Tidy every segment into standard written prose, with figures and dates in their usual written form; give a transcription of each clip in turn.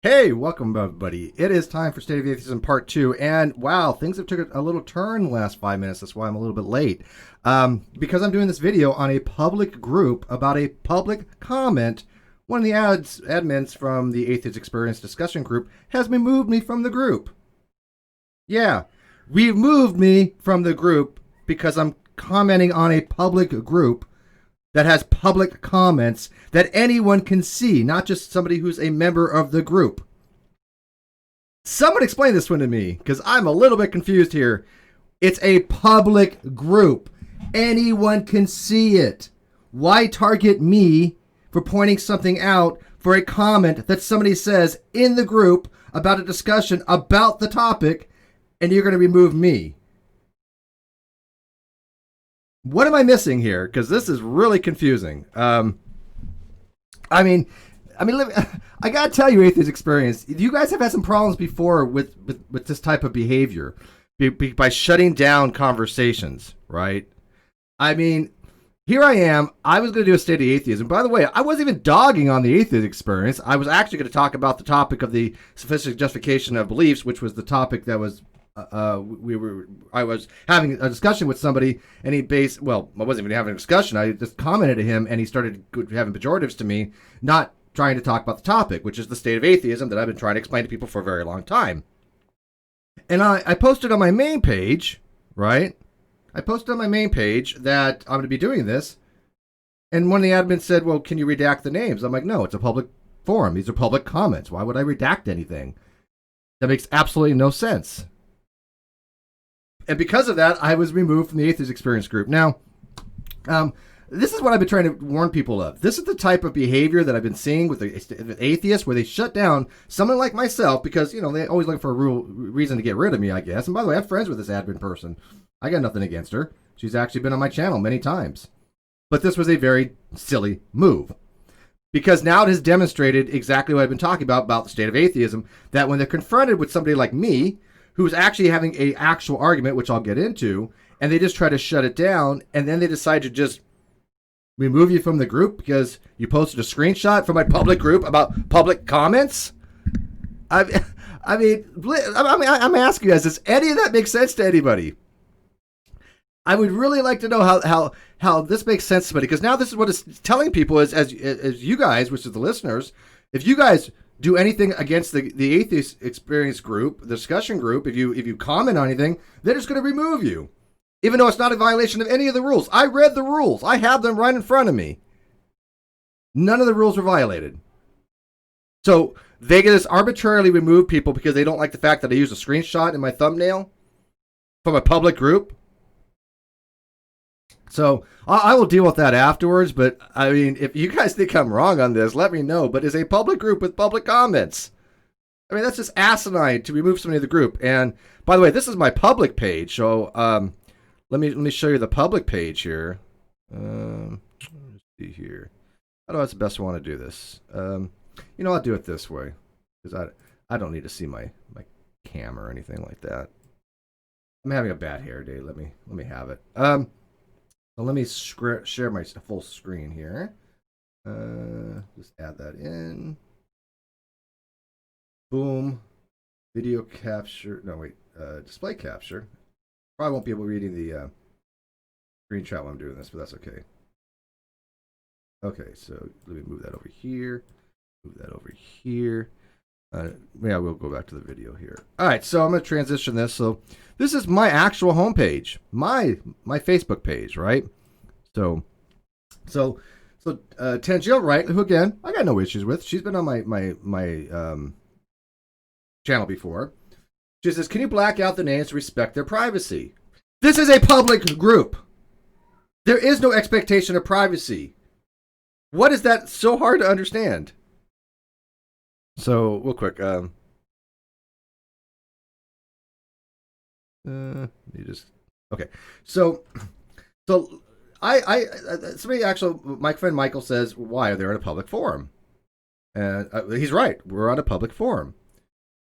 Hey, welcome everybody. It is time for State of Atheism Part 2, and wow, things have took a little turn in the last 5 minutes. That's why I'm a little bit late. Because I'm doing this video on a public group about a public comment. One of the admins from the Atheist Experience discussion group has removed me from the group. Yeah, removed me from the group because I'm commenting on a public group that has public comments that anyone can see, not just somebody who's a member of the group. Someone explain this one to me, because I'm a little bit confused here. It's a public group. Anyone can see it. Why target me for pointing something out for a comment that somebody says in the group about a discussion about the topic, and you're going to remove me? What am I missing here? Because this is really confusing. I gotta tell you, Atheist Experience, you guys have had some problems before with this type of behavior by shutting down conversations, right? I mean, here I am. I was going to do a state of atheism. By the way, I wasn't even dogging on the Atheist Experience. I was actually going to talk about the topic of the sophistic justification of beliefs, which was the topic that was I was having a discussion with somebody, and I wasn't even having a discussion. I just commented to him, and he started having pejoratives to me, not trying to talk about the topic, which is the state of atheism that I've been trying to explain to people for a very long time. And I posted on my main page, right? I posted on my main page that I'm going to be doing this, and one of the admins said, well, can you redact the names? I'm like, no, it's a public forum. These are public comments. Why would I redact anything? That makes absolutely no sense. And because of that, I was removed from the Atheist Experience group. Now, this is what I've been trying to warn people of. This is the type of behavior that I've been seeing with atheists, where they shut down someone like myself because, they always look for a reason to get rid of me, I guess. And by the way, I'm friends with this admin person. I got nothing against her. She's actually been on my channel many times. But this was a very silly move. Because now it has demonstrated exactly what I've been talking about the state of atheism, that when they're confronted with somebody like me, who's actually having an actual argument, which I'll get into, and they just try to shut it down, and then they decide to just remove you from the group because you posted a screenshot from my public group about public comments. I'm asking you guys, does any of that make sense to anybody? I would really like to know how this makes sense to somebody, because now this is what it's telling people is, as you guys, which is the listeners, if you guys do anything against the Atheist Experience group, the discussion group, if you comment on anything, they're just going to remove you. Even though it's not a violation of any of the rules. I read the rules. I have them right in front of me. None of the rules were violated. So they can just arbitrarily remove people because they don't like the fact that I use a screenshot in my thumbnail from a public group. So I will deal with that afterwards, but I mean, if you guys think I'm wrong on this, let me know. But it's a public group with public comments. I mean, that's just asinine to remove somebody of the group. And by the way, this is my public page. So let me show you the public page here. Let's see here. How do I best want to do this? I'll do it this way because I don't need to see my cam or anything like that. I'm having a bad hair day. Let me have it. So let me share my full screen here. Just add that in. Boom. Video capture. No, wait. Display capture. Probably won't be able to read the screenshot while I'm doing this, but that's okay. Okay, so let me move that over here. Move that over here. We'll go back to the video here. All right, so I'm going to transition this. So this is my actual homepage, my Facebook page, right? So Tangiel Wright, who again I got no issues with. She's been on my channel before. She says, "Can you black out the names to respect their privacy?" This is a public group. There is no expectation of privacy. What is that so hard to understand? So, real quick, okay. So somebody actually, my friend Michael says, why are they on a public forum? And he's right. We're on a public forum.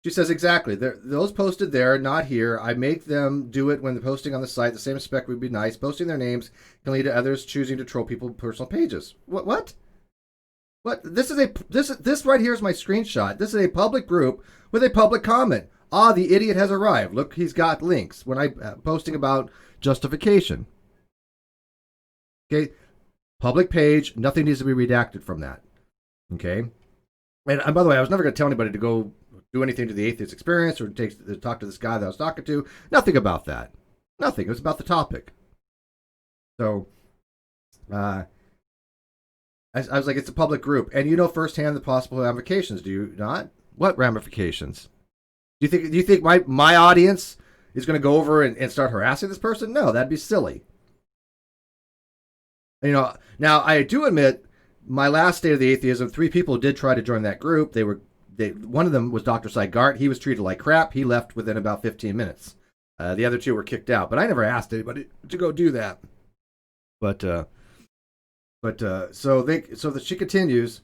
She says, exactly. Those posted there, not here. I make them do it when they're posting on the site. The same spec would be nice. Posting their names can lead to others choosing to troll people's personal pages. What? But this right here is my screenshot. This is a public group with a public comment. Ah, the idiot has arrived. Look, he's got links when I'm posting about justification. Okay, public page. Nothing needs to be redacted from that. Okay, and by the way, I was never going to tell anybody to go do anything to the Atheist Experience or talk to this guy that I was talking to. Nothing about that. Nothing. It was about the topic. So, I was like, it's a public group, and you know firsthand the possible ramifications. Do you not? What ramifications? Do you think my audience is going to go over and start harassing this person? No, that'd be silly. You know, now I do admit my last State of the Atheism, 3 people did try to join that group. One of them was Dr. Seigart. He was treated like crap. He left within about 15 minutes. The other 2 were kicked out, but I never asked anybody to go do that. But she continues.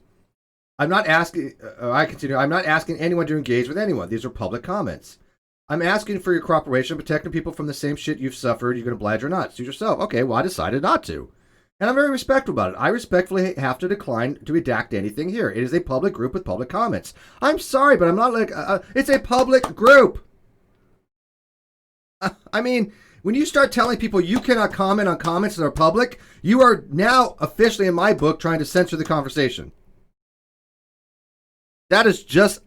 I'm not asking. I continue. I'm not asking anyone to engage with anyone. These are public comments. I'm asking for your cooperation, protecting people from the same shit you've suffered. You're going to oblige or not? Suit yourself. Okay, well, I decided not to. And I'm very respectful about it. I respectfully have to decline to redact anything here. It is a public group with public comments. I'm sorry, but I'm not like... it's a public group. I mean, when you start telling people you cannot comment on comments that are public, you are now officially, in my book, trying to censor the conversation. That is just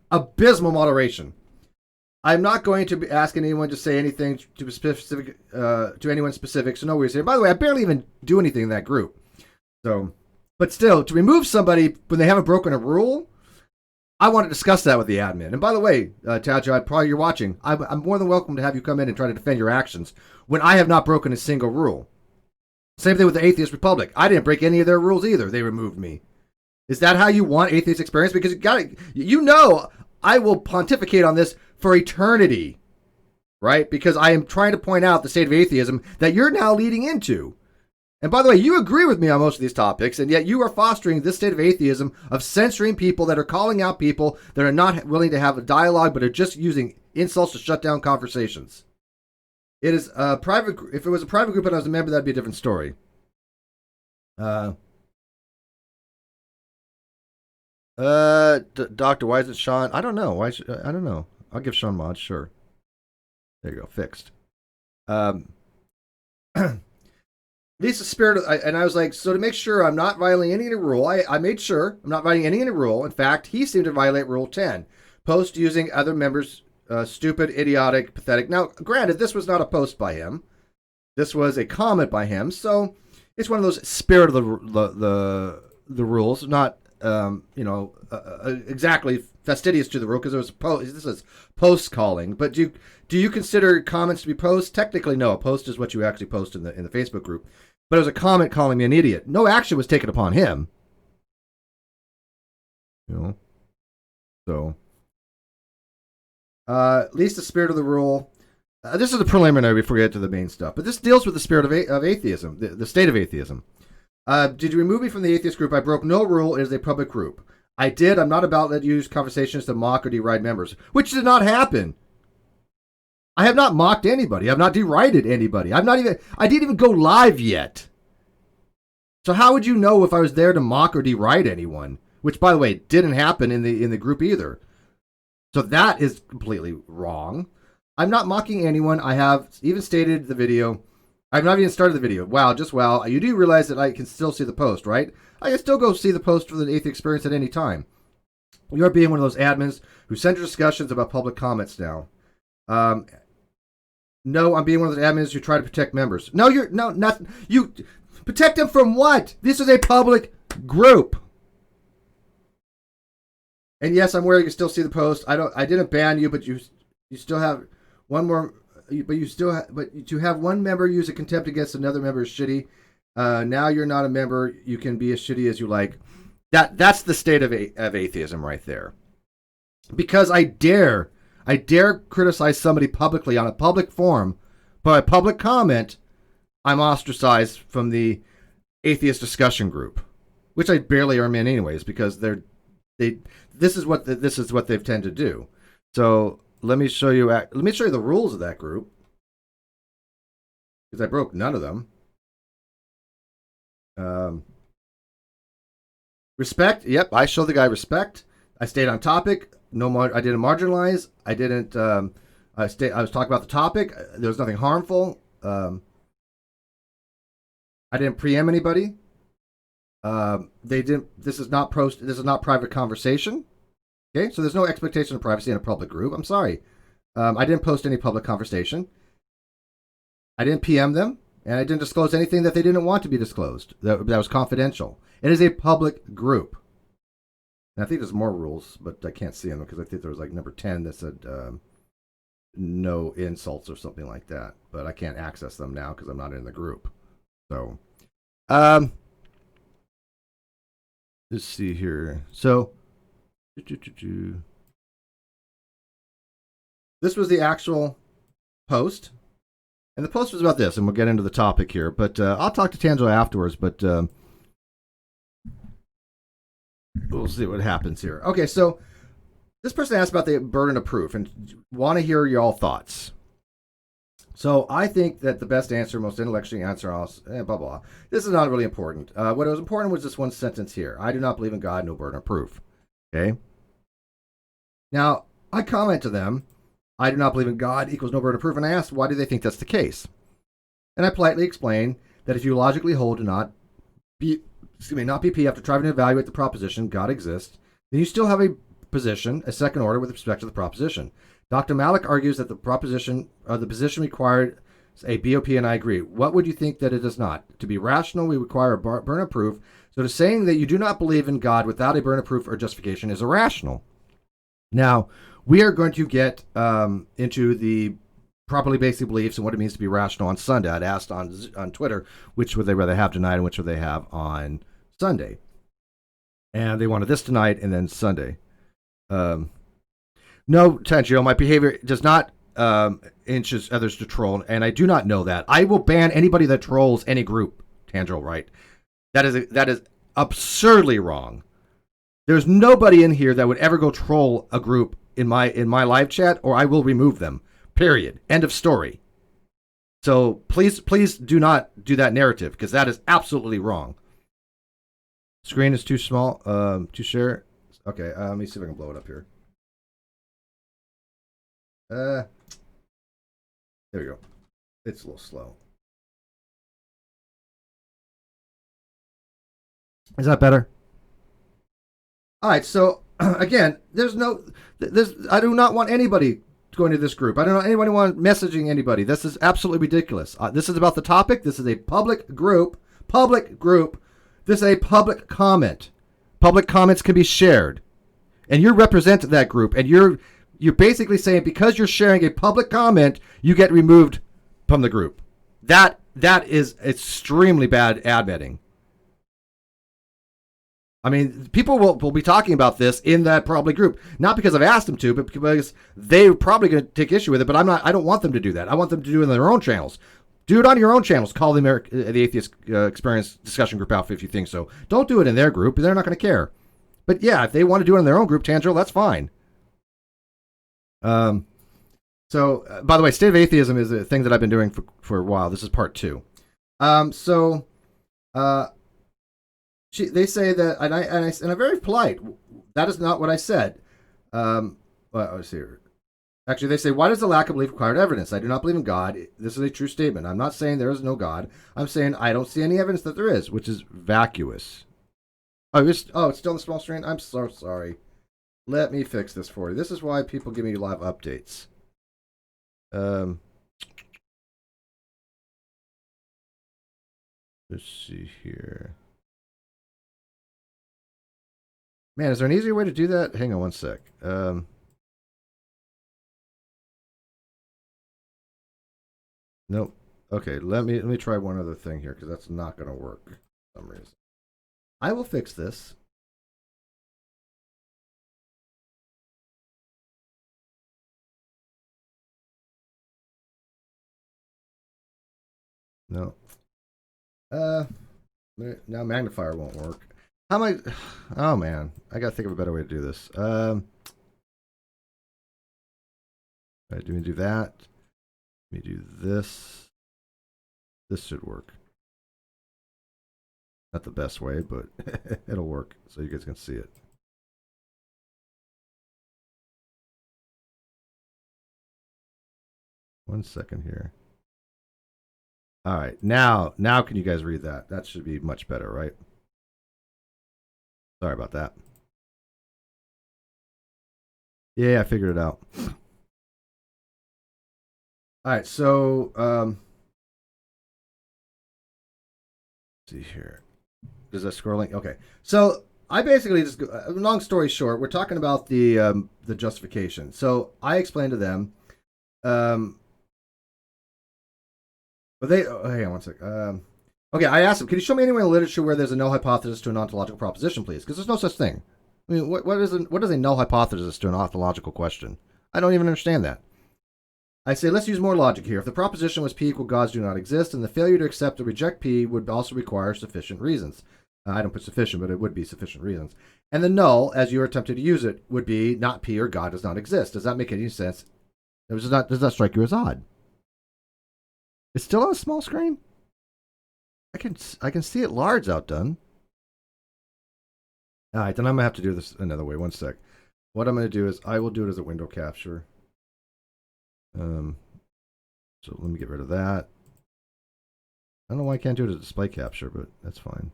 abysmal moderation. I'm not going to be asking anyone to say anything to specific to anyone specific, so no worries here. By the way, I barely even do anything in that group. So, but still, to remove somebody when they haven't broken a rule, I want to discuss that with the admin. And by the way, Tajo, probably you're watching. I'm more than welcome to have you come in and try to defend your actions when I have not broken a single rule. Same thing with the Atheist Republic. I didn't break any of their rules either. They removed me. Is that how you want Atheist Experience? Because I will pontificate on this for eternity, right? Because I am trying to point out the state of atheism that you're now leading into. And by the way, you agree with me on most of these topics, and yet you are fostering this state of atheism of censoring people that are calling out people that are not willing to have a dialogue but are just using insults to shut down conversations. It is a private. If it was a private group and I was a member, that'd be a different story. Doctor, why is it Sean? I don't know. I don't know. I'll give Sean mods, sure. There you go, fixed. At least the spirit of, and I was like, so to make sure I'm not violating any rule, I made sure I'm not violating any rule. In fact, he seemed to violate Rule 10. Post using other members' stupid, idiotic, pathetic. Now, granted, this was not a post by him. This was a comment by him, so it's one of those spirit of the rules, not exactly fastidious to the rule because it was post. This is post calling. But do you consider comments to be posts? Technically, no. A post is what you actually post in the Facebook group. But it was a comment calling me an idiot. No action was taken upon him. So at least the spirit of the rule. This is the preliminary before we get to the main stuff. But this deals with the spirit of atheism, the state of atheism. Did you remove me from the atheist group? I broke no rule. It is a public group. I did. I'm not about to use conversations to mock or deride members, which did not happen. I have not mocked anybody. I've not derided anybody. I didn't even go live yet. So how would you know if I was there to mock or deride anyone? Which, by the way, didn't happen in the group either. So that is completely wrong. I'm not mocking anyone. I have even stated the video. I've not even started the video. Wow, just wow. You do realize that I can still see the post, right? I can still go see the post for the Atheist Experience at any time. You're being one of those admins who send discussions about public comments now. No, I'm being one of those admins who try to protect members. No, not you. Protect them from what? This is a public group. And yes, I'm aware you can still see the post. I didn't ban you, but you still have one more. But to have one member use a contempt against another member is shitty. Now you're not a member. You can be as shitty as you like. That's the state of atheism right there. Because I dare criticize somebody publicly on a public forum, by a public comment, I'm ostracized from the atheist discussion group, which I barely am in anyways because this is what they've tend to do. So let me show you the rules of that group because I broke none of them. Respect. Yep, I showed the guy respect. I stayed on topic. I didn't marginalize. I didn't. I was talking about the topic. There was nothing harmful. I didn't preempt anybody. They didn't. This is not This is not private conversation. Okay, so there's no expectation of privacy in a public group. I'm sorry. I didn't post any public conversation. I didn't PM them, and I didn't disclose anything that they didn't want to be disclosed. That was confidential. It is a public group. And I think there's more rules, but I can't see them because I think there was like number 10 that said no insults or something like that. But I can't access them now because I'm not in the group. So, let's see here. So, this was the actual post. And the post was about this, and we'll get into the topic here. But I'll talk to Tangelo afterwards, but we'll see what happens here. Okay, so this person asked about the burden of proof and want to hear y'all thoughts. So I think that the best answer, most intellectually answer, blah, blah. This is not really important. What was important was this one sentence here. I do not believe in God, no burden of proof. Okay? Now, I comment to them, I do not believe in God equals no burden of proof, and I asked, why do they think that's the case? And I politely explained that if you logically hold to not be PF after trying to evaluate the proposition, God exists, then you still have a position, a second order with respect to the proposition. Dr. Malik argues that the position required a BOP, and I agree. What would you think that it does not? To be rational, we require a burden of proof. So to saying that you do not believe in God without a burden of proof or justification is irrational. Now, we are going to get into the properly basic beliefs and what it means to be rational on Sunday. I'd asked on Twitter which would they rather have tonight and which would they have on Sunday. And they wanted this tonight and then Sunday. No, Tangio, my behavior does not inches others to troll, and I do not know that. I will ban anybody that trolls any group, Tangio, right? That is absurdly wrong. There's nobody in here that would ever go troll a group in my live chat, or I will remove them. Period. End of story. So please do not do that narrative, because that is absolutely wrong. Screen is too small to share. Okay, let me see if I can blow it up here. There we go. It's a little slow. Is that better? All right, so again, I do not want anybody going to this group. I don't know anybody want messaging anybody. This is absolutely ridiculous. This is about the topic. This is a public group. This is a public comment. Public comments can be shared, and you represent that group, and you're basically saying because you're sharing a public comment, you get removed from the group. That is extremely bad admitting. I mean, people will be talking about this in that probably group, not because I've asked them to, but because they're probably going to take issue with it. But I don't want them to do that. I want them to do it in their own channels. Do it on your own channels. Call the Atheist Experience discussion group out if you think so. Don't do it in their group. They're not going to care. But yeah, if they want to do it in their own group, Tangelo, that's fine. So, by the way, State of Atheism is a thing that I've been doing for a while. This is part 2. They say that, and I'm very polite. That is not what I said. Let's see here. Actually, they say, why does the lack of belief require evidence? I do not believe in God. This is a true statement. I'm not saying there is no God. I'm saying I don't see any evidence that there is, which is vacuous. It's still in the small screen? I'm so sorry. Let me fix this for you. This is why people give me live updates. Let's see here. Man, is there an easier way to do that? Hang on one sec. Nope. Okay, let me try one other thing here because that's not going to work for some reason. I will fix this. No. Now magnifier won't work. How am I? Oh man, I gotta think of a better way to do this. Right, do we do that? Let me do this. This should work. Not the best way, but it'll work so you guys can see it. One second here. All right, now can you guys read that? That should be much better, right? Sorry about that. Yeah, I figured it out. All right, so let's see here. Is that scrolling? Okay, so I basically just long story short, we're talking about the justification. So I explained to them, but they hang on one sec. Okay, I asked them, can you show me anywhere in the literature where there's a null hypothesis to an ontological proposition, please? Because there's no such thing. I mean, what is a null hypothesis to an ontological question? I don't even understand that. I say, let's use more logic here. If the proposition was P equal gods do not exist, then the failure to accept or reject P would also require sufficient reasons. I don't put sufficient, but it would be sufficient reasons. And the null, as you are attempting to use it, would be not P or God does not exist. Does that make any sense? Does that strike you as odd? It's still on a small screen? I can see it large outdone. All right, then I'm going to have to do this another way. One sec. What I'm going to do is I will do it as a window capture. So let me get rid of that. I don't know why I can't do it as a display capture, but that's fine.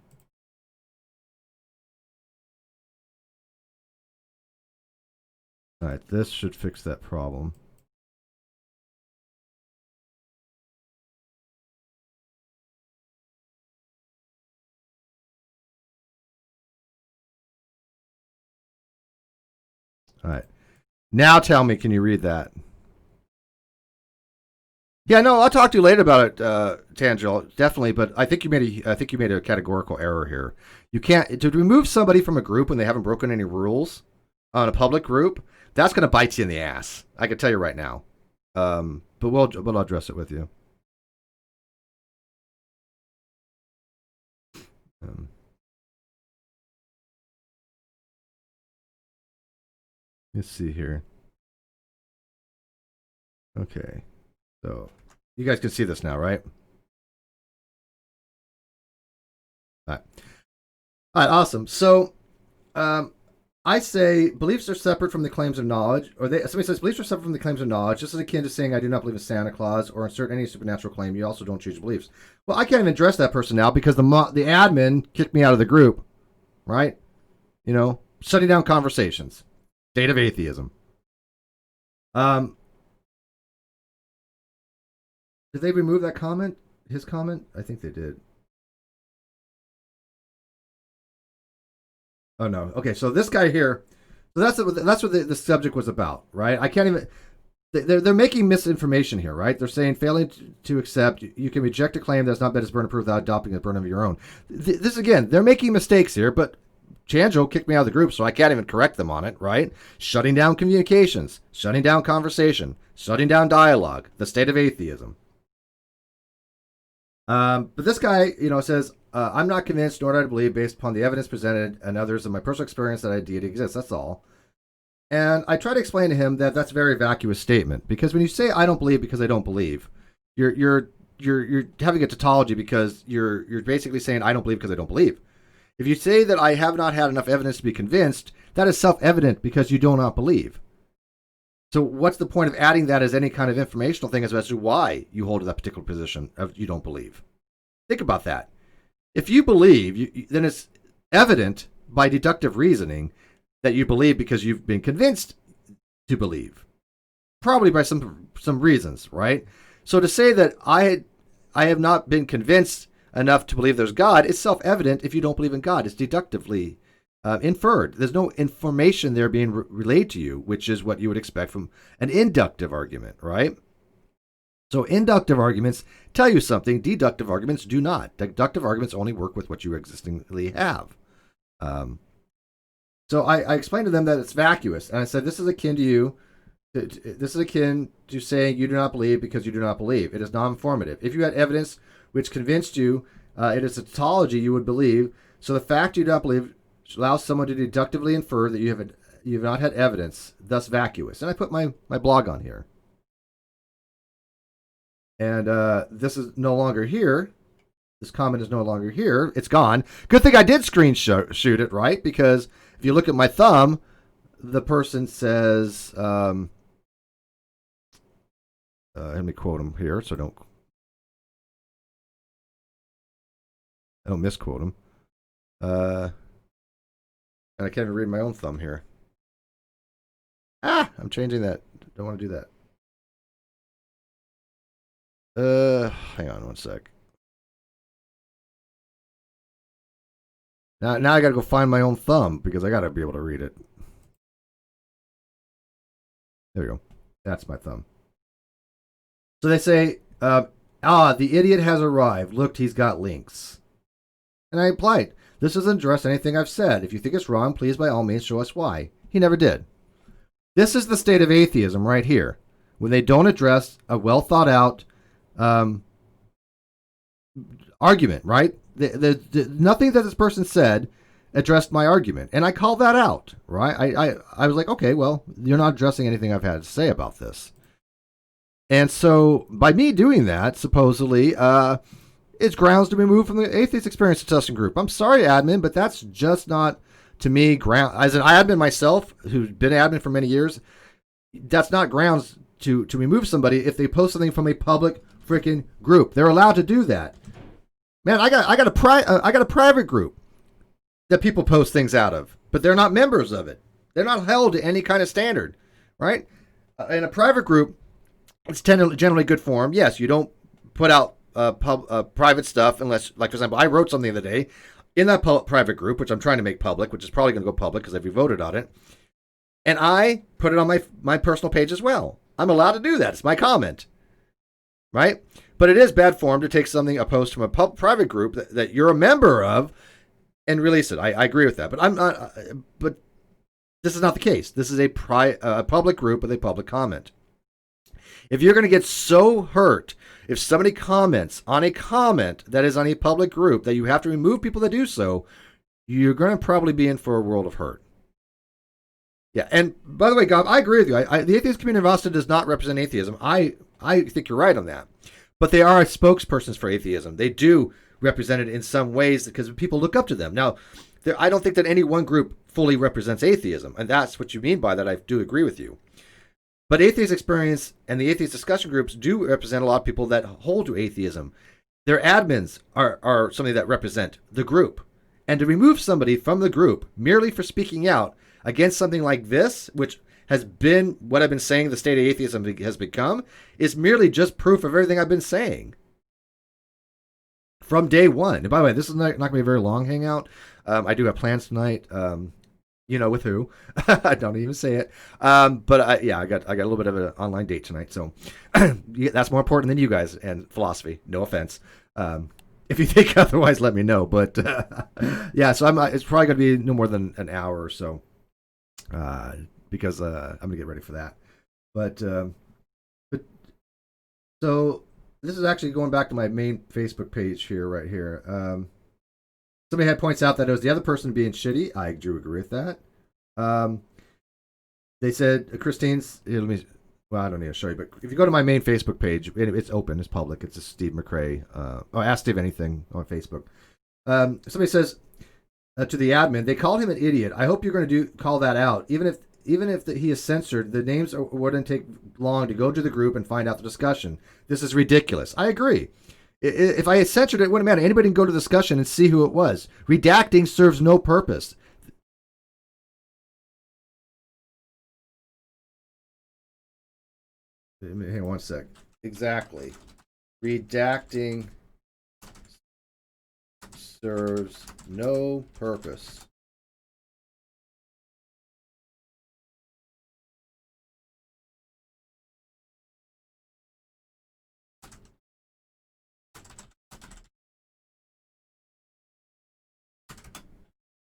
All right, this should fix that problem. All right. Now tell me, can you read that? Yeah, no, I'll talk to you later about it, Tangel, definitely. But I think you made a categorical error here. You can't to remove somebody from a group when they haven't broken any rules on a public group. That's going to bite you in the ass. I can tell you right now. But we'll address it with you. Let's see here. Okay, so you guys can see this now, right? All right, awesome. So, I say beliefs are separate from the claims of knowledge, or somebody says beliefs are separate from the claims of knowledge. This is akin to saying I do not believe in Santa Claus or insert any supernatural claim. You also don't choose beliefs. Well, I can't even address that person now because the admin kicked me out of the group, right? You know, shutting down conversations. State of atheism. Did they remove that comment? His comment? I think they did. Oh no. Okay, so this guy here. So that's what the subject was about, right? I can't even. They're making misinformation here, right? They're saying failing to accept, you can reject a claim that's not met as burden of proof without adopting a burden of your own. This again, they're making mistakes here, but Chanjo kicked me out of the group, so I can't even correct them on it, right? Shutting down communications, shutting down conversation, shutting down dialogue, the state of atheism. But this guy, says, I'm not convinced, nor do I believe, based upon the evidence presented and others in my personal experience, that a deity exists. That's all. And I try to explain to him that that's a very vacuous statement, because when you say I don't believe because I don't believe, you're having a tautology because you're basically saying I don't believe because I don't believe. If you say that I have not had enough evidence to be convinced, that is self-evident because you do not believe. So what's the point of adding that as any kind of informational thing as to why you hold that particular position of you don't believe? Think about that. If you believe, then it's evident by deductive reasoning that you believe because you've been convinced to believe, probably by some reasons, right? So to say that I have not been convinced enough to believe there's God is self-evident if you don't believe in God. It's deductively inferred. There's no information there being relayed to you, which is what you would expect from an inductive argument, right? So inductive arguments tell you something. Deductive arguments do not. Deductive arguments only work with what you existingly have. So I explained to them that it's vacuous, and I said this is akin to you. This is akin to saying you do not believe because you do not believe. It is non-informative. If you had evidence which convinced you it is a tautology, you would believe. So the fact you do not believe allows someone to deductively infer that you have not had evidence, thus vacuous. And I put my blog on here. And this is no longer here. This comment is no longer here. It's gone. Good thing I did screenshot it, right? Because if you look at my thumb, the person says, let me quote him here so I don't misquote him. And I can't even read my own thumb here. I'm changing that. Don't want to do that. Hang on one sec. Now I gotta go find my own thumb because I gotta be able to read it. There we go. That's my thumb. So they say, the idiot has arrived. Look, he's got links. And I replied, this doesn't address anything I've said. If you think it's wrong, please by all means show us why. He never did. This is the state of atheism right here. When they don't address a well thought out argument, right? Nothing that this person said addressed my argument, and I called that out, right? I was like, okay, well, you're not addressing anything I've had to say about this. And so by me doing that, supposedly, it's grounds to be removed from the Atheist Experience discussion group. I'm sorry, admin, but that's just not, to me, ground. As an admin myself, who's been admin for many years, that's not grounds to remove somebody if they post something from a public freaking group. They're allowed to do that. Man, I got a private group that people post things out of, but they're not members of it. They're not held to any kind of standard, right? In a private group, it's generally good form. Yes, you don't put out private stuff unless, like, for example, I wrote something the other day in that private group, which I'm trying to make public, which is probably going to go public because I've voted on it, and I put it on my personal page as well. I'm allowed to do that. It's my comment, right? But it is bad form to take a post from a private group that you're a member of and release it. I agree with that, but I'm not. But this is not the case. This is a public group with a public comment. If you're going to get so hurt if somebody comments on a comment that is on a public group that you have to remove people that do so, you're going to probably be in for a world of hurt. Yeah, and by the way, Gob, I agree with you. The atheist community of Austin does not represent atheism. I think you're right on that. But they are spokespersons for atheism. They do represent it in some ways because people look up to them. Now, I don't think that any one group fully represents atheism, and that's what you mean by that. I do agree with you. But Atheist Experience and the atheist discussion groups do represent a lot of people that hold to atheism. Their admins are somebody that represent the group. And to remove somebody from the group merely for speaking out against something like this, which has been what I've been saying the state of atheism has become, is merely just proof of everything I've been saying from day one. And by the way, this is not going to be a very long hangout. I do have plans tonight. You know with who? I don't even say it. But I got a little bit of an online date tonight. So that's more important than you guys and philosophy. No offense. If you think otherwise, let me know. But yeah, so it's probably going to be no more than an hour or so. Because I'm gonna get ready for that, but so this is actually going back to my main Facebook page here, right here. Somebody had points out that it was the other person being shitty. I do agree with that. They said Christine's. I don't need to show you, but if you go to my main Facebook page, it's open, it's public. It's a Steve McRae. Ask Steve anything on Facebook. Somebody says to the admin, they called him an idiot. I hope you're going to call that out, even if he is censored, the names wouldn't take long to go to the group and find out the discussion. This is ridiculous. I agree. If I had censored it, it wouldn't matter. Anybody can go to the discussion and see who it was. Redacting serves no purpose. Hang on one sec. Exactly. Redacting serves no purpose.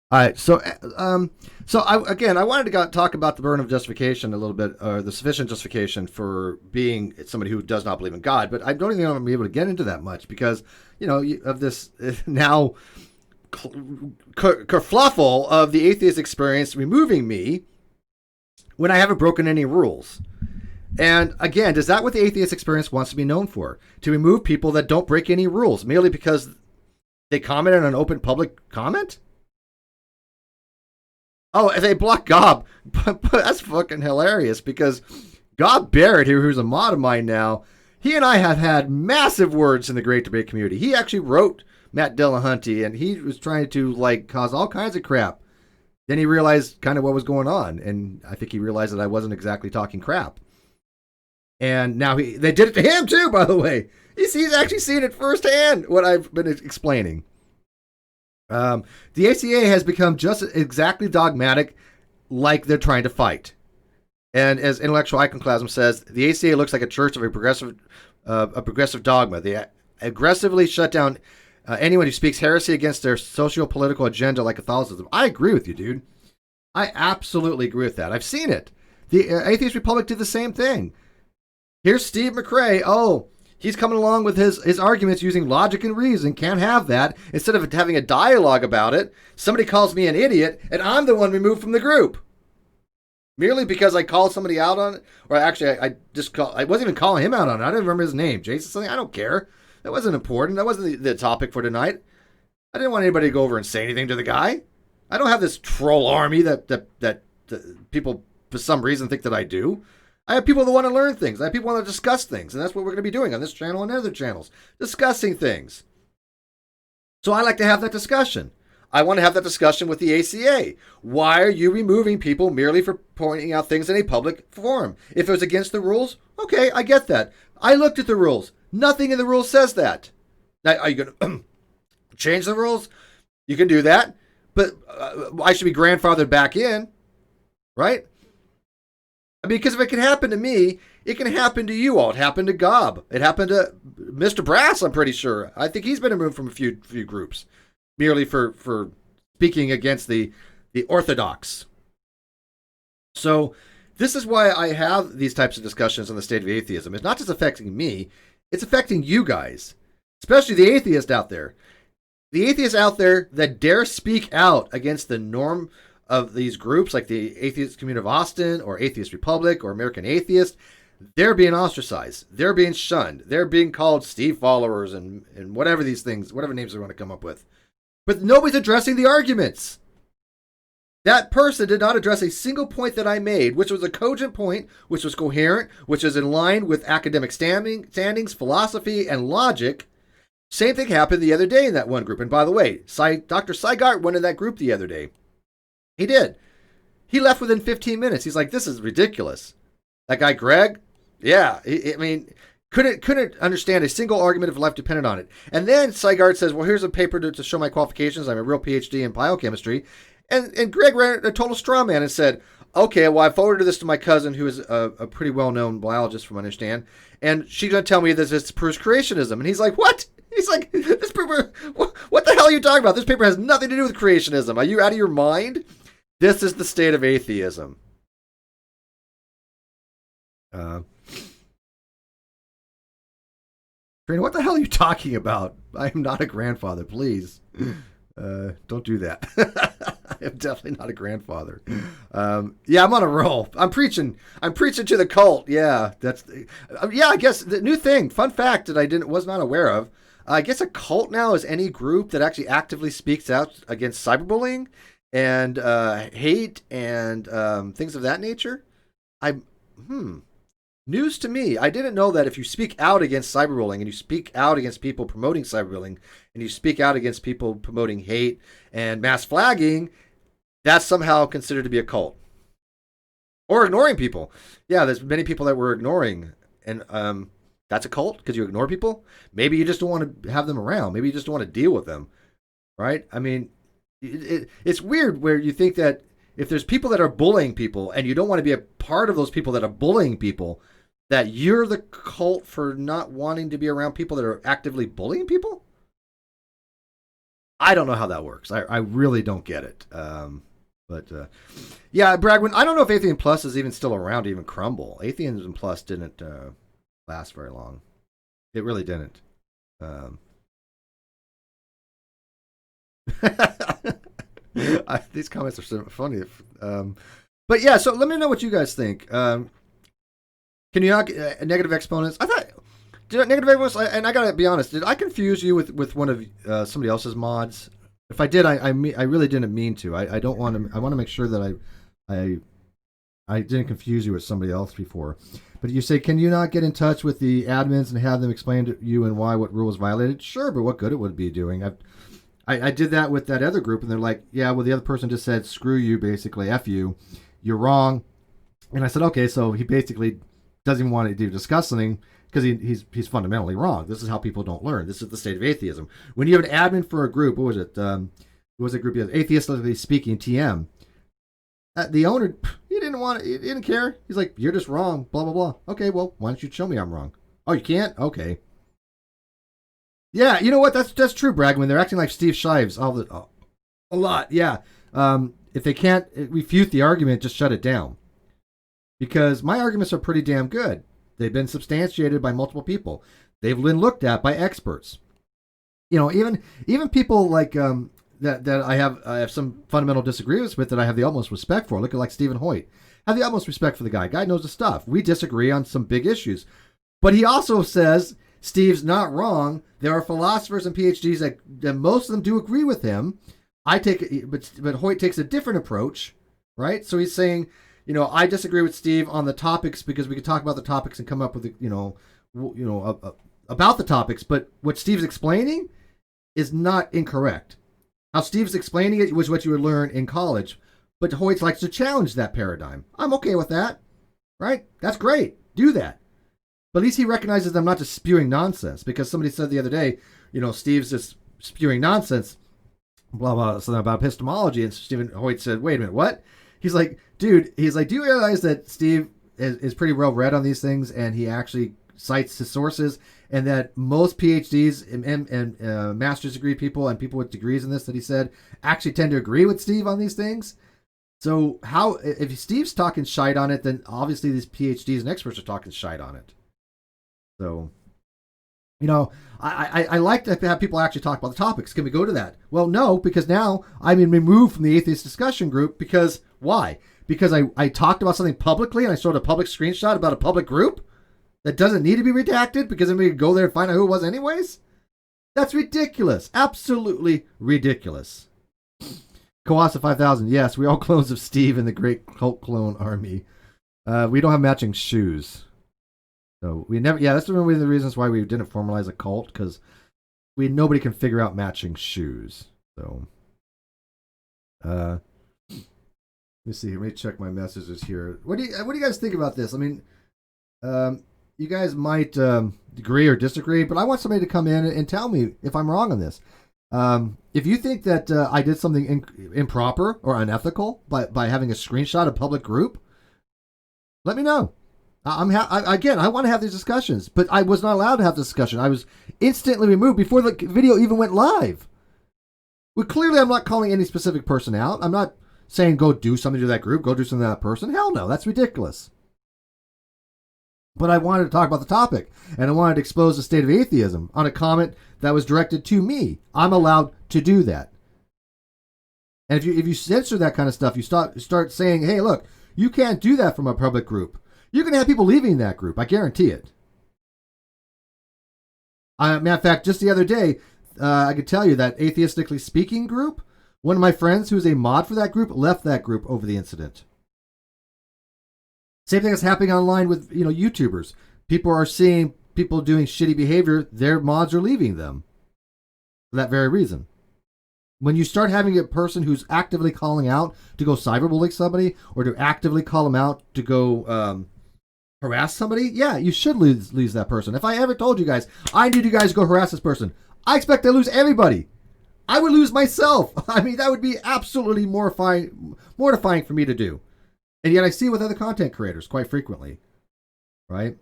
All right, so I wanted to talk about the burden of justification a little bit, or the sufficient justification for being somebody who does not believe in God. But I don't even think I'm going to be able to get into that much because, of this now kerfluffle of the atheist experience removing me when I haven't broken any rules. And again, is that what the atheist experience wants to be known for? To remove people that don't break any rules merely because They commented on an open public comment? Oh, they blocked Gob. But that's fucking hilarious because Gob Barrett here, who's a mod of mine now, he and I have had massive words in the Great Debate community. He actually wrote Matt Dillahunty, and he was trying to like cause all kinds of crap. Then he realized kind of what was going on, and I think he realized that I wasn't exactly talking crap. And now they did it to him too, by the way. He's actually seen it firsthand, what I've been explaining. The ACA has become just exactly dogmatic like they're trying to fight. And as Intellectual Iconoclasm says, the ACA looks like a church of a progressive dogma. They aggressively shut down anyone who speaks heresy against their socio-political agenda like Catholicism. I agree with you, dude. I absolutely agree with that. I've seen it. The Atheist Republic did the same thing. Here's Steve McRae. Oh, he's coming along with his arguments using logic and reason. Can't have that. Instead of having a dialogue about it, somebody calls me an idiot, and I'm the one removed from the group. Merely because I called somebody out on it? Or actually, I wasn't even calling him out on it. I didn't remember his name. Jason something? I don't care. That wasn't important. That wasn't the topic for tonight. I didn't want anybody to go over and say anything to the guy. I don't have this troll army that people, for some reason, think that I do. I have people that want to learn things. I have people that want to discuss things. And that's what we're going to be doing on this channel and other channels. Discussing things. So I like to have that discussion. I want to have that discussion with the ACA. Why are you removing people merely for pointing out things in a public forum? If it was against the rules, okay, I get that. I looked at the rules. Nothing in the rules says that. Now, are you going to change the rules? You can do that. But I should be grandfathered back in, right? I mean, because if it can happen to me, it can happen to you all. It happened to Gob. It happened to Mr. Brass, I'm pretty sure. I think he's been removed from a few groups, merely for speaking against the orthodox. So this is why I have these types of discussions on the state of atheism. It's not just affecting me, it's affecting you guys, especially the atheists out there. The atheists out there that dare speak out against the norm of these groups like the Atheist Community of Austin or Atheist Republic or American Atheist, they're being ostracized. They're being shunned. They're being called Steve followers and whatever these things, whatever names they want to come up with. But nobody's addressing the arguments. That person did not address a single point that I made, which was a cogent point, which was coherent, which is in line with academic standings, philosophy, and logic. Same thing happened the other day in that one group. And by the way, Dr. Seigart went in that group the other day. He did. He left within 15 minutes. He's like, this is ridiculous. That guy, Greg, yeah, I mean, couldn't understand a single argument if life depended on it. And then Seigart says, well, here's a paper to show my qualifications. I'm a real PhD in biochemistry. And Greg ran a total straw man and said, okay, well, I forwarded this to my cousin, who is a pretty well-known biologist from what I understand, and she's going to tell me that this proves creationism. And he's like, what? He's like, this paper, what the hell are you talking about? This paper has nothing to do with creationism. Are you out of your mind? This is the state of atheism. Trina, what the hell are you talking about? I am not a grandfather, please. Don't do that. I am definitely not a grandfather. Yeah, I'm on a roll. I'm preaching to the cult. Yeah, that's yeah. I guess the new thing, fun fact that I was not aware of. I guess a cult now is any group that actually actively speaks out against cyberbullying and hate and things of that nature. News to me. I didn't know that if you speak out against cyberbullying and you speak out against people promoting cyberbullying and you speak out against people promoting hate and mass flagging, that's somehow considered to be a cult. Or ignoring people. Yeah, there's many people that we're ignoring. And that's a cult because you ignore people? Maybe you just don't want to have them around. Maybe you just don't want to deal with them. Right? I mean, it's weird where you think that if there's people that are bullying people and you don't want to be a part of those people that are bullying people, that you're the cult for not wanting to be around people that are actively bullying people? I don't know how that works. I really don't get it. Yeah, Bragwin, I don't know if Atheism Plus is even still around to even crumble. Atheism Plus didn't last very long. It really didn't. These comments are so funny. But yeah, so let me know what you guys think. Can you not negative exponents? I thought negative influence, and I gotta be honest, did I confuse you with one of somebody else's mods? If I did, I really didn't mean to. I don't want to. I want to make sure that I didn't confuse you with somebody else before. But you say, can you not get in touch with the admins and have them explain to you and why what rule was violated? Sure, but what good it would be doing? I did that with that other group, and they're like, yeah, well, the other person just said, screw you, basically, F you, you're wrong. And I said, okay, so he basically doesn't even want to discuss something because he's fundamentally wrong. This is how people don't learn. This is the state of atheism. When you have an admin for a group, what was it? What was the group? Atheistically Speaking, TM. The owner, he didn't care. He's like, you're just wrong, blah, blah, blah. Okay, well, why don't you show me I'm wrong? Oh, you can't? Okay. Yeah, you know what? That's true, Bragg. When they're acting like Steve Shives a lot, yeah. If they can't refute the argument, just shut it down. Because my arguments are pretty damn good. They've been substantiated by multiple people. They've been looked at by experts. You know, even people like that I have some fundamental disagreements with that I have the utmost respect for. Look at like Stephen Hoyt. I have the utmost respect for the guy. Guy knows the stuff. We disagree on some big issues. But he also says Steve's not wrong. There are philosophers and PhDs that most of them do agree with him. But Hoyt takes a different approach, right? So he's saying, you know, I disagree with Steve on the topics because we could talk about the topics and come up with, about the topics. But what Steve's explaining is not incorrect. How Steve's explaining it was what you would learn in college. But Hoyt likes to challenge that paradigm. I'm okay with that, right? That's great. Do that. But at least he recognizes I'm not just spewing nonsense, because somebody said the other day, you know, Steve's just spewing nonsense, blah, blah, something about epistemology. And Stephen Hoyt said, wait a minute, what? He's like, dude, do you realize that Steve is pretty well read on these things, and he actually cites his sources, and that most PhDs and master's degree people and people with degrees in this that he said actually tend to agree with Steve on these things? So how, if Steve's talking shite on it, then obviously these PhDs and experts are talking shite on it. So, you know, I like to have people actually talk about the topics. Can we go to that? Well, no, because now I'm removed from the atheist discussion group. Because why? Because I talked about something publicly and I showed a public screenshot about a public group that doesn't need to be redacted because then we could go there and find out who it was anyways? That's ridiculous. Absolutely ridiculous. Kawasa 5000. Yes, we all clones of Steve in the great cult clone army. We don't have matching shoes. So we never, yeah, that's one of the reasons why we didn't formalize a cult, because nobody can figure out matching shoes. So, let me see. Let me check my messages here. What do you guys think about this? I mean, you guys might agree or disagree, but I want somebody to come in and tell me if I'm wrong on this. If you think that I did something improper or unethical by having a screenshot of public group, let me know. Again, I want to have these discussions, but I was not allowed to have this discussion. I was instantly removed before the video even went live. Well, clearly, I'm not calling any specific person out. I'm not saying go do something to that group, go do something to that person. Hell no, that's ridiculous. But I wanted to talk about the topic, and I wanted to expose the state of atheism on a comment that was directed to me. I'm allowed to do that. And if you censor that kind of stuff, you start saying, hey, look, you can't do that from a public group. You're going to have people leaving that group. I guarantee it. Matter of fact, just the other day, I could tell you that Atheistically Speaking group, one of my friends who's a mod for that group left that group over the incident. Same thing is happening online with YouTubers. People are seeing people doing shitty behavior. Their mods are leaving them for that very reason. When you start having a person who's actively calling out to go cyberbully somebody or to actively call them out to go harass somebody, yeah, you should lose that person. If I ever told you guys, I need you guys to go harass this person, I expect to lose everybody. I would lose myself. I mean, that would be absolutely mortifying for me to do. And yet I see it with other content creators quite frequently, right?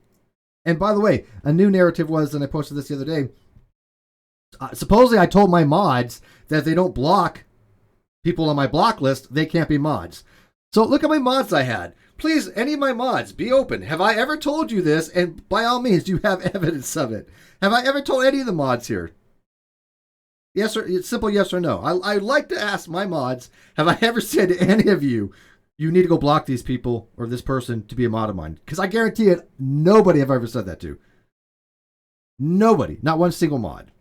And by the way, a new narrative was, and I posted this the other day, supposedly I told my mods that if they don't block people on my block list, they can't be mods. So look at my mods I had. Please, any of my mods, be open. Have I ever told you this? And by all means, you have evidence of it. Have I ever told any of the mods here? Yes or simple yes or no. I'd like to ask my mods, have I ever said to any of you, you need to go block these people or this person to be a mod of mine? Because I guarantee it, nobody have ever said that to. Nobody, not one single mod.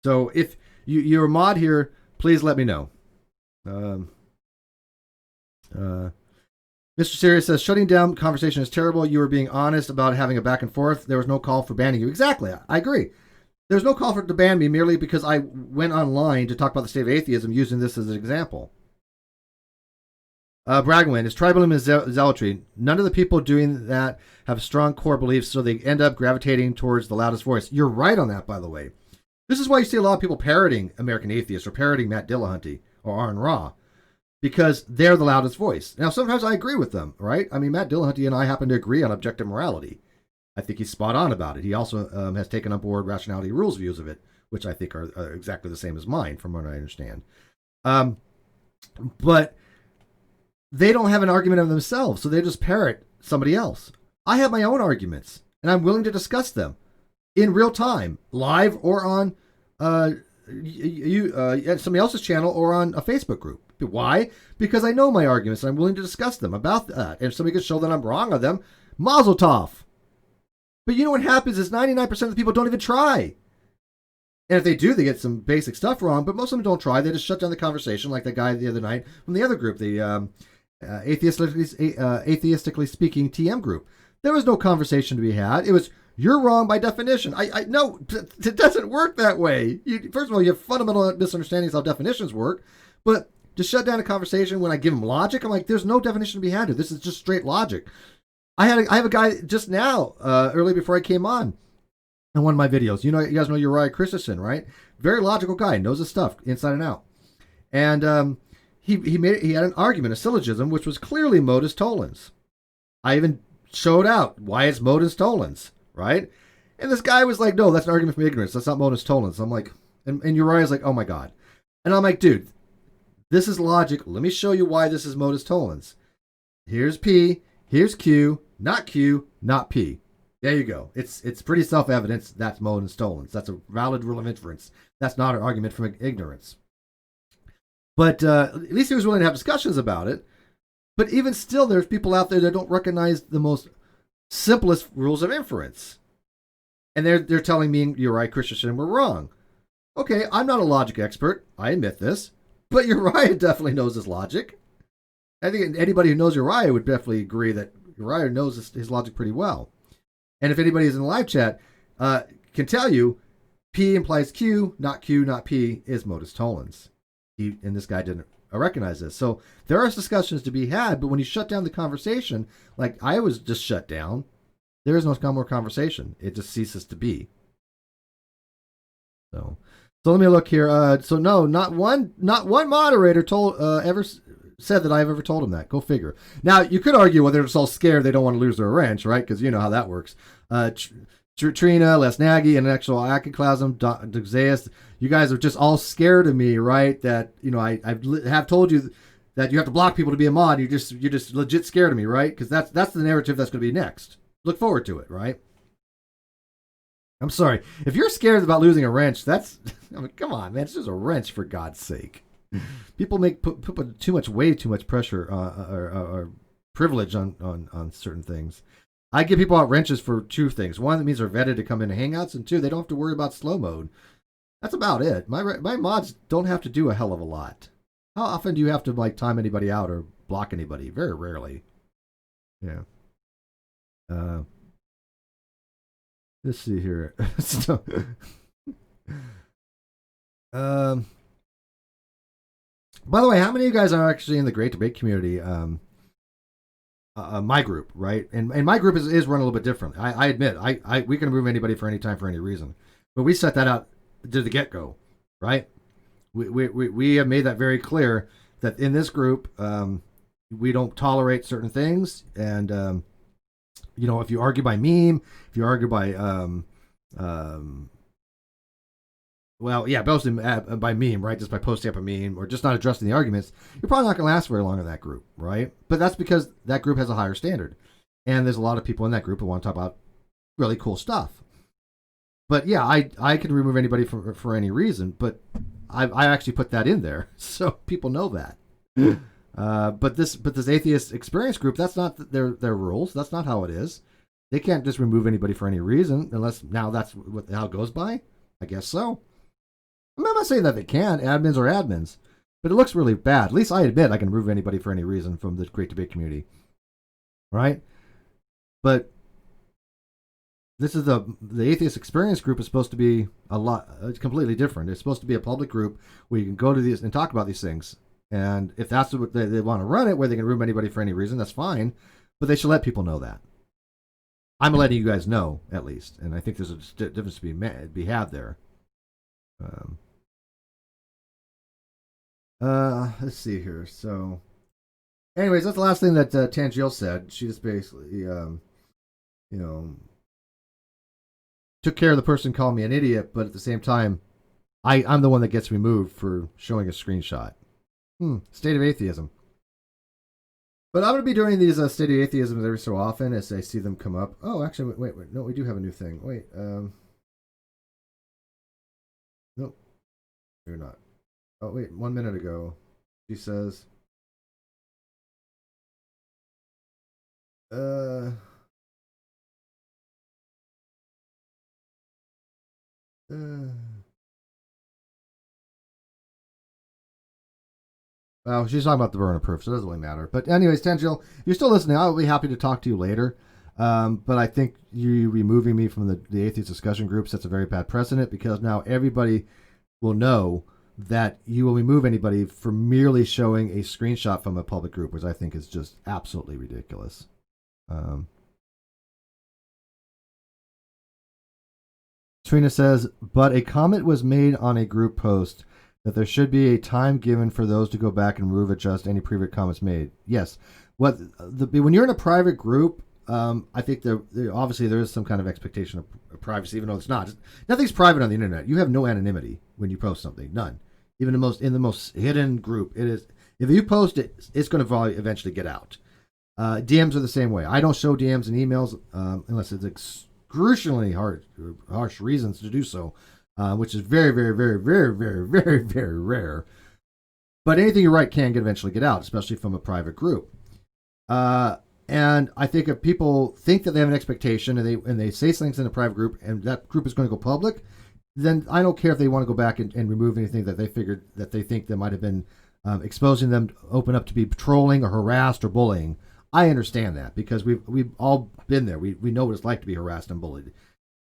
So if you're a mod here, please let me know. Mr. Serious says, shutting down conversation is terrible. You were being honest about having a back and forth. There was no call for banning you. Exactly. I agree. There's no call for it to ban me merely because I went online to talk about the state of atheism using this as an example. Bragwin, is tribalism and zealotry. None of the people doing that have strong core beliefs, so they end up gravitating towards the loudest voice. You're right on that, by the way. This is why you see a lot of people parroting American Atheists or parroting Matt Dillahunty or Aaron Ra, because they're the loudest voice. Now, sometimes I agree with them, right? I mean, Matt Dillahunty and I happen to agree on objective morality. I think he's spot on about it. He also has taken on board Rationality rules views of it, which I think are exactly the same as mine, from what I understand. But they don't have an argument of themselves, so they just parrot somebody else. I have my own arguments, and I'm willing to discuss them in real time, live or on somebody else's channel or on a Facebook group. Why? Because I know my arguments, and I'm willing to discuss them about that. And if somebody can show that I'm wrong on them, mazel tov. But you know what happens is 99% of the people don't even try. And if they do, they get some basic stuff wrong, but most of them don't try. They just shut down the conversation, like that guy the other night from the other group, the atheistically speaking TM group. There was no conversation to be had. It was, you're wrong by definition. I no, it doesn't work that way. First of all, you have fundamental misunderstandings how definitions work, but to shut down a conversation when I give them logic, I'm like, there's no definition to be had here. This is just straight logic. I have a guy just now, early before I came on one of my videos. You guys know Uriah Christensen, right? Very logical guy, knows his stuff inside and out. And he had an argument, a syllogism, which was clearly modus tollens. I even showed out why it's modus tollens, right? And this guy was like, no, that's an argument from ignorance. That's not modus tollens. I'm like, and Uriah's like, oh my God. And I'm like, dude, this is logic. Let me show you why this is modus tollens. Here's P, here's Q, not P. There you go. It's pretty self-evident. That's modus tollens. That's a valid rule of inference. That's not an argument from ignorance. But at least he was willing to have discussions about it. But even still, there's people out there that don't recognize the most simplest rules of inference. And they're telling me Uriah Christensen we're wrong. Okay, I'm not a logic expert. I admit this. But Uriah definitely knows his logic. I think anybody who knows Uriah would definitely agree that Uriah knows his logic pretty well. And if anybody is in the live chat, can tell you, P implies Q, not P, is modus tollens. And this guy didn't recognize this. So there are discussions to be had, but when you shut down the conversation, like I was just shut down, there is no more conversation. It just ceases to be. So let me look here. So no, not one moderator ever said that I've ever told him that. Go figure. Now you could argue whether it's all scared they don't want to lose their wrench, right? Because you know how that works. Trina, Les Nagy, Intellectual Iconoclasm, Duxeus, you guys are just all scared of me, right? That I have told you that you have to block people to be a mod. You're just legit scared of me, right? Because that's the narrative that's going to be next. Look forward to it, right? I'm sorry. If you're scared about losing a wrench, come on, man. It's just a wrench, for God's sake. People put too much pressure or privilege on certain things. I give people out wrenches for two things. One, that means they're vetted to come into Hangouts, and two, they don't have to worry about slow mode. That's about it. My mods don't have to do a hell of a lot. How often do you have to time anybody out or block anybody? Very rarely. Yeah. Let's see here. By the way, how many of you guys are actually in the Great Debate community? My group, right? And my group is run a little bit different. I admit, we can remove anybody for any time for any reason, but we set that out to the get-go, right? We have made that very clear that in this group, we don't tolerate certain things, and if you argue by meme, if you argue by mostly by meme, right? Just by posting up a meme or just not addressing the arguments, you're probably not going to last very long in that group, right? But that's because that group has a higher standard. And there's a lot of people in that group who want to talk about really cool stuff. But yeah, I can remove anybody for any reason, but I actually put that in there so people know that. But this Atheist Experience group, that's not their rules. That's not how it is. They can't just remove anybody for any reason unless now that's how it goes by. I guess so. I'm not saying that they can. Admins are admins. But it looks really bad. At least I admit I can remove anybody for any reason from the Great Debate community. Right? But this is the Atheist Experience group is supposed to be it's completely different. It's supposed to be a public group where you can go to these and talk about these things. And if that's what they want to run it, where they can remove anybody for any reason, that's fine. But they should let people know that. I'm letting you guys know, at least. And I think there's a difference to be had there. Let's see here. So, anyways, that's the last thing that Tangiel said. She just basically, took care of the person calling me an idiot, but at the same time, I'm the one that gets removed for showing a screenshot. State of atheism. But I'm going to be doing these state of atheisms every so often as I see them come up. Oh, actually, wait. No, we do have a new thing. Wait. Nope. You're not. Oh, wait. 1 minute ago, she says, well, she's talking about the burden of proof, so it doesn't really matter. But anyways, Tangel, you're still listening. I'll be happy to talk to you later. But I think you removing me from the atheist discussion group sets a very bad precedent because now everybody will know that you will remove anybody for merely showing a screenshot from a public group, which I think is just absolutely ridiculous. Trina says, but a comment was made on a group post that there should be a time given for those to go back and remove, adjust any previous comments made. Yes. When you're in a private group, I think there obviously there is some kind of expectation of privacy, even though it's not. Nothing's private on the internet. You have no anonymity when you post something. None. Even in the most hidden group, it is. If you post it, it's going to eventually get out. DMs are the same way. I don't show DMs and emails unless it's excruciatingly harsh reasons to do so, which is very, very, very, very, very, very, very rare. But anything you write can eventually get out, especially from a private group. And I think if people think that they have an expectation and they say things in a private group and that group is going to go public, then I don't care if they want to go back and remove anything that they figured that they think that might have been exposing them to open up to be trolling or harassed or bullying. I understand that because we've all been there. We know what it's like to be harassed and bullied.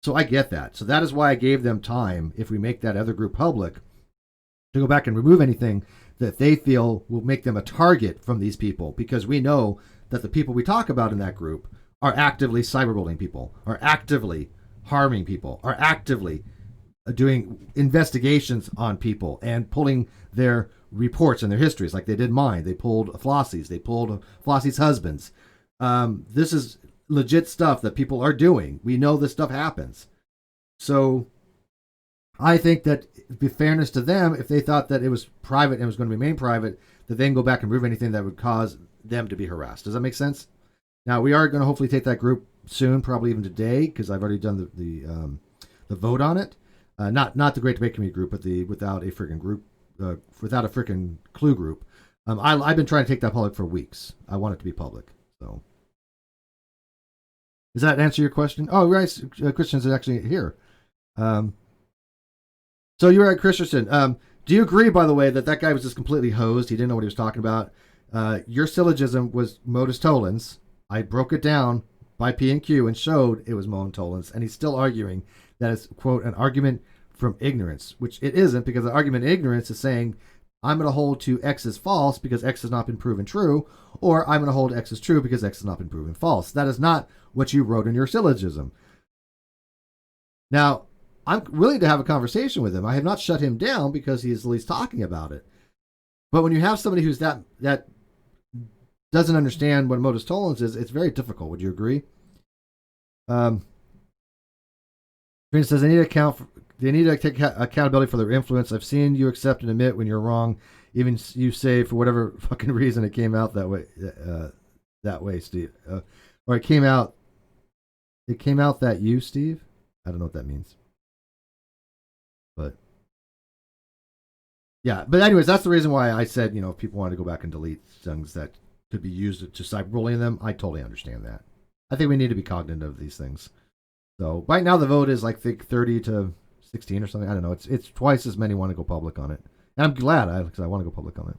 So I get that. So that is why I gave them time, if we make that other group public, to go back and remove anything that they feel will make them a target from these people, because we know that the people we talk about in that group are actively cyberbullying people, are actively harming people, are actively doing investigations on people and pulling their reports and their histories like they did mine. They pulled Flossie's. They pulled Flossie's husbands. This is legit stuff that people are doing. We know this stuff happens. So I think that it'd be fairness to them, if they thought that it was private and it was going to remain private, that they can go back and remove anything that would cause them to be harassed. Does that make sense? Now, we are going to hopefully take that group soon, probably even today, because I've already done the vote on it. Not the Great Debate Community group, but the without a freaking clue group. I've been trying to take that public for weeks. I want it to be public. So, does that answer your question? Oh, right. Christian's actually here. So you're right, Christensen. Do you agree, by the way, that guy was just completely hosed? He didn't know what he was talking about. Your syllogism was modus tollens. I broke it down by P and Q and showed it was modus tollens, and he's still arguing that it's, quote, an argument from ignorance, which it isn't, because the argument of ignorance is saying I'm going to hold to X is false because X has not been proven true, or I'm going to hold X is true because X has not been proven false. That is not what you wrote in your syllogism. Now, I'm willing to have a conversation with him. I have not shut him down because he is at least talking about it. But when you have somebody who's that doesn't understand what modus tollens is, it's very difficult. Would you agree? Trina says they need to take accountability for their influence. I've seen you accept and admit when you're wrong. Even you say for whatever fucking reason it came out that way. That way, Steve. Or it came out that you, Steve. I don't know what that means. But yeah, but anyways, that's the reason why I said, if people wanted to go back and delete things that could be used to cyberbullying them, I totally understand that. I think we need to be cognizant of these things. So right now the vote is like, I think 30 to 16 or something. I don't know. It's twice as many want to go public on it, and I'm glad because I want to go public on it.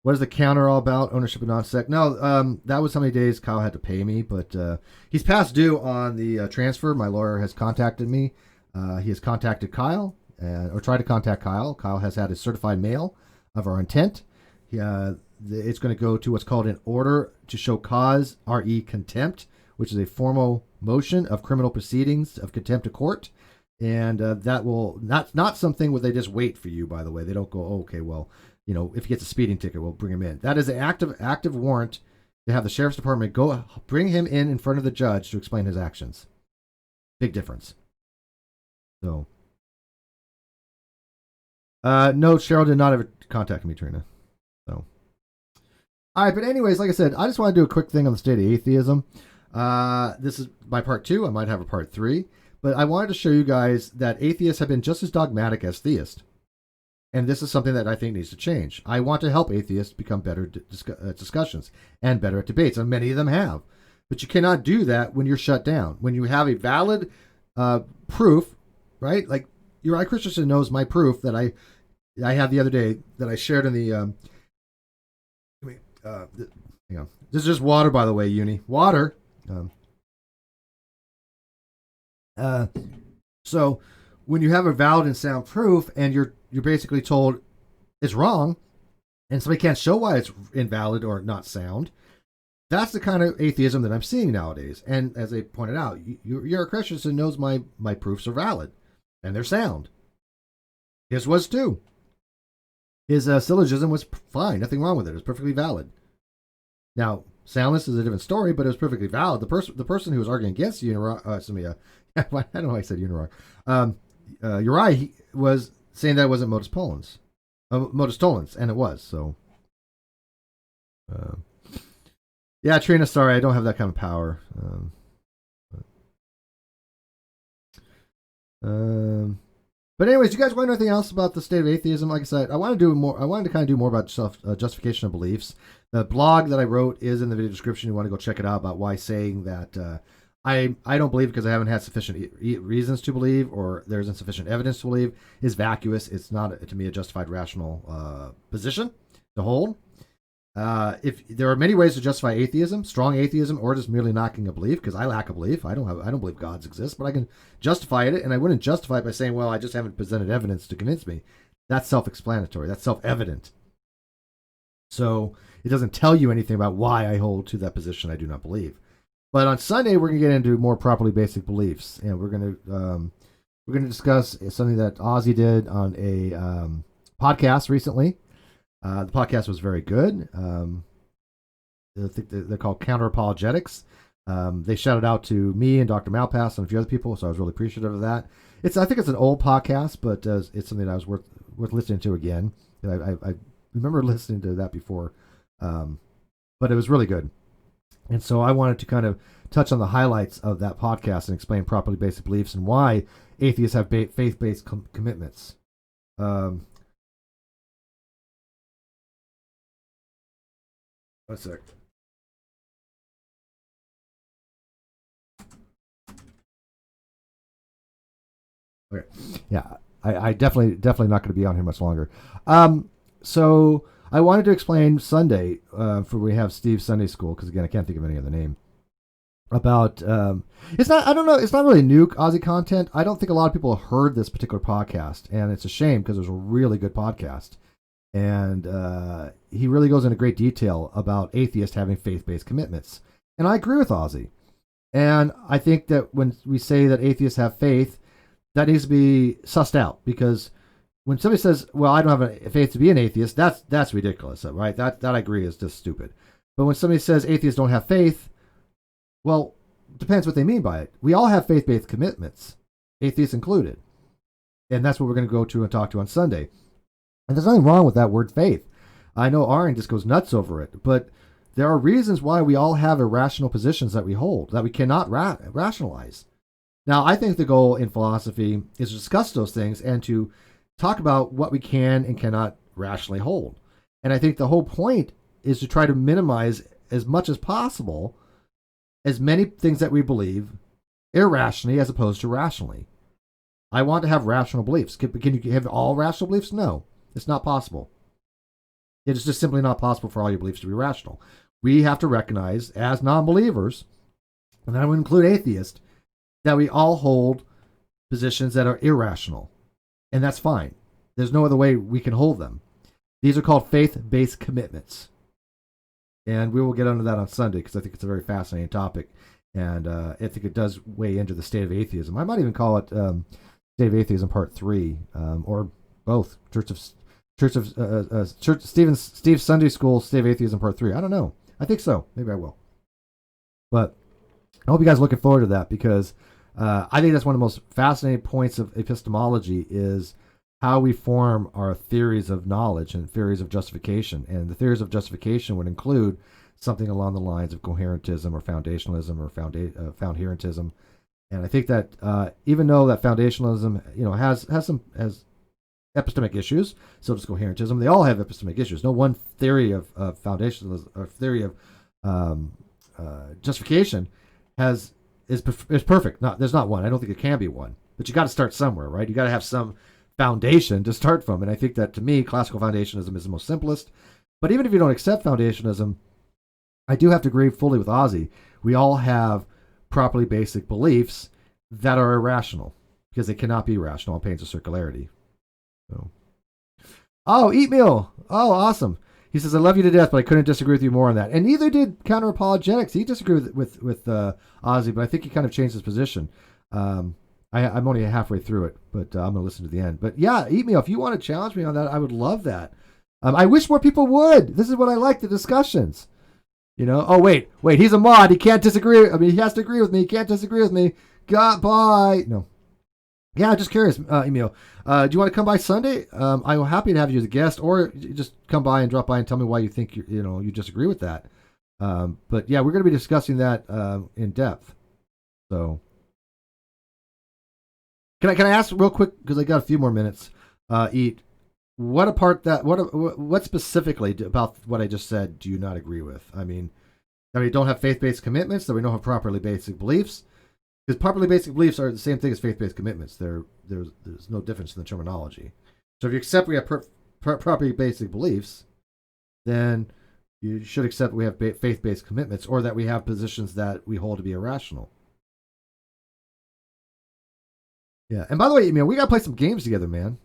What is the counter all about? Ownership of non-sec? No, that was how many days Kyle had to pay me, but he's past due on the transfer. My lawyer has contacted me. He has contacted Kyle, or tried to contact Kyle. Kyle has had his certified mail of our intent. It's going to go to what's called an order to show cause, RE contempt, which is a formal motion of criminal proceedings of contempt of court. And that will not something where they just wait for you, by the way. They don't go, oh, okay, well, if he gets a speeding ticket, we'll bring him in. That is an active warrant to have the sheriff's department go bring him in front of the judge to explain his actions. Big difference. So, no, Cheryl did not ever contact me, Trina. So, all right, but anyways, like I said, I just want to do a quick thing on the state of atheism. This is my part 2. I might have a part 3, but I wanted to show you guys that atheists have been just as dogmatic as theists. And this is something that I think needs to change. I want to help atheists become better at discussions and better at debates, and many of them have. But you cannot do that when you're shut down. When you have a valid proof, right? Like Uri Christensen knows my proof that I had the other day that I shared in the. This is just water, by the way, Uni. Water. So when you have a valid and sound proof, and you're basically told it's wrong, and somebody can't show why it's invalid or not sound, that's the kind of atheism that I'm seeing nowadays. And as I pointed out, Uri Christensen knows my proofs are valid and they're sound. His was too. His syllogism was fine, nothing wrong with it. It was perfectly valid. Now, soundness is a different story, but it was perfectly valid. The person who was arguing against Uri, I don't know why I said Uri. Uri was saying that it wasn't modus tollens, and it was. So, yeah, Trina, sorry, I don't have that kind of power. But anyways, you guys want to know anything else about the state of atheism? Like I said, I wanted to kind of do more about justification of beliefs. The blog that I wrote is in the video description. You want to go check it out about why saying that I don't believe because I haven't had sufficient reasons to believe, or there's insufficient evidence to believe, is vacuous. It's not, to me, a justified rational position to hold. If there are many ways to justify atheism, strong atheism, or just merely knocking a belief, because I lack a belief. I don't believe gods exist, but I can justify it, and I wouldn't justify it by saying, well, I just haven't presented evidence to convince me. That's self-explanatory. That's self-evident. So it doesn't tell you anything about why I hold to that position I do not believe. But on Sunday, we're going to get into more properly basic beliefs, and we're going to discuss something that Ozzy did on a podcast recently. The podcast was very good. I think they're called Counter Apologetics. They shouted out to me and Dr. Malpass and a few other people, so I was really appreciative of that. I think it's an old podcast, but it's something that I was worth listening to again. I remember listening to that before, but it was really good. And so I wanted to kind of touch on the highlights of that podcast and explain properly basic beliefs and why atheists have faith-based commitments. One sec. Okay. Yeah, I definitely not going to be on here much longer. So I wanted to explain Sunday for we have Steve's Sunday School, because again I can't think of any other name. About it's not, I don't know, it's not really new Aussie content. I don't think a lot of people have heard this particular podcast, and it's a shame because it was a really good podcast. And he really goes into great detail about atheists having faith-based commitments. And I agree with Ozzy. And I think that when we say that atheists have faith, that needs to be sussed out. Because when somebody says, well, I don't have a faith to be an atheist, that's ridiculous, right? That I agree is just stupid. But when somebody says atheists don't have faith, well, it depends what they mean by it. We all have faith-based commitments, atheists included. And that's what we're going to go to and talk to on Sunday. And there's nothing wrong with that word faith. I know Aaron just goes nuts over it, but there are reasons why we all have irrational positions that we hold, that we cannot rationalize. Now, I think the goal in philosophy is to discuss those things and to talk about what we can and cannot rationally hold. And I think the whole point is to try to minimize as much as possible as many things that we believe irrationally as opposed to rationally. I want to have rational beliefs. Can you have all rational beliefs? No, it's not possible. It is just simply not possible for all your beliefs to be rational. We have to recognize as non-believers, and that would include atheists, that we all hold positions that are irrational. And that's fine. There's no other way we can hold them. These are called faith-based commitments. And we will get into that on Sunday because I think it's a very fascinating topic. And I think it does weigh into the state of atheism. I might even call it State of Atheism Part 3, or both. Steve's Sunday School, State of Atheism Part 3. I don't know. I think so. Maybe I will. But I hope you guys are looking forward to that because I think that's one of the most fascinating points of epistemology is how we form our theories of knowledge and theories of justification. And the theories of justification would include something along the lines of coherentism or foundationalism or foundherentism. And I think that even though that foundationalism, has epistemic issues, so does coherentism. They all have epistemic issues. No one theory of foundationalism or theory of justification is perfect. There's not one. I don't think it can be one. But you got to start somewhere, right? You got to have some foundation to start from. And I think that to me, classical foundationalism is the most simplest. But even if you don't accept foundationalism, I do have to agree fully with Ozzy. We all have properly basic beliefs that are irrational because they cannot be rational on pains of circularity. So. Oh, Eat Meal. Oh, awesome. He says, I love you to death, but I couldn't disagree with you more on that. And neither did Counter Apologetics. He disagreed with Ozzy, but I think he kind of changed his position. I'm only halfway through it, but I'm going to listen to the end. But yeah, Eat Meal, if you want to challenge me on that, I would love that. I wish more people would. This is what I like, the discussions. Oh, wait, he's a mod. He can't disagree. I mean, he has to agree with me. He can't disagree with me. Bye. No. Yeah, just curious, Emil. Do you want to come by Sunday? I'm happy to have you as a guest, or just come by and drop by and tell me why you think you disagree with that. But yeah, we're going to be discussing that in depth. So, can I ask real quick because I got a few more minutes? What specifically about what I just said do you not agree with? I mean, that we don't have faith-based commitments, that we don't have properly basic beliefs. Because properly basic beliefs are the same thing as faith-based commitments. There's no difference in the terminology. So if you accept we have properly basic beliefs, then you should accept we have faith-based commitments, or that we have positions that we hold to be irrational. Yeah. And by the way, we gotta play some games together, man.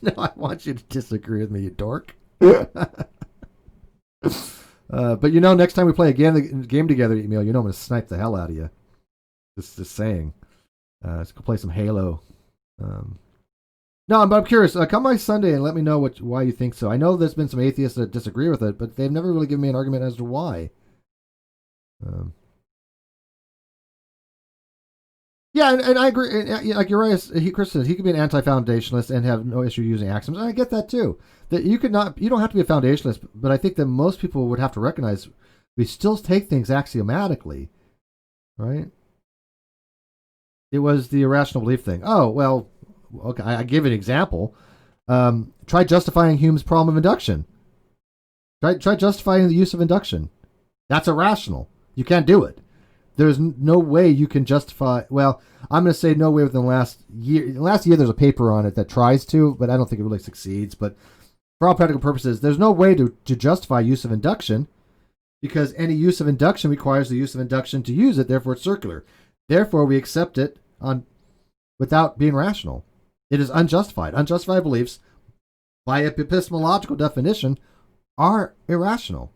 No, I want you to disagree with me, you dork. But next time we play a game together, I'm going to snipe the hell out of you. Just saying. Let's go play some Halo. No, but I'm curious. Come by Sunday and let me know why you think so. I know there's been some atheists that disagree with it, but they've never really given me an argument as to why. Yeah, and I agree. And, like you're right, Chris says he could be an anti-foundationalist and have no issue using axioms. And I get that too. That you don't have to be a foundationalist, but I think that most people would have to recognize we still take things axiomatically, right? It was the irrational belief thing. Oh well, okay. I give an example. Try justifying Hume's problem of induction. Try justifying the use of induction. That's irrational. You can't do it. There's no way you can justify. Well, I'm going to say no way within the last year. In the last year, there's a paper on it that tries to, but I don't think it really succeeds. But for all practical purposes, there's no way to justify use of induction because any use of induction requires the use of induction to use it. Therefore, it's circular. Therefore, we accept it without being rational. It is unjustified. Unjustified beliefs, by epistemological definition, are irrational.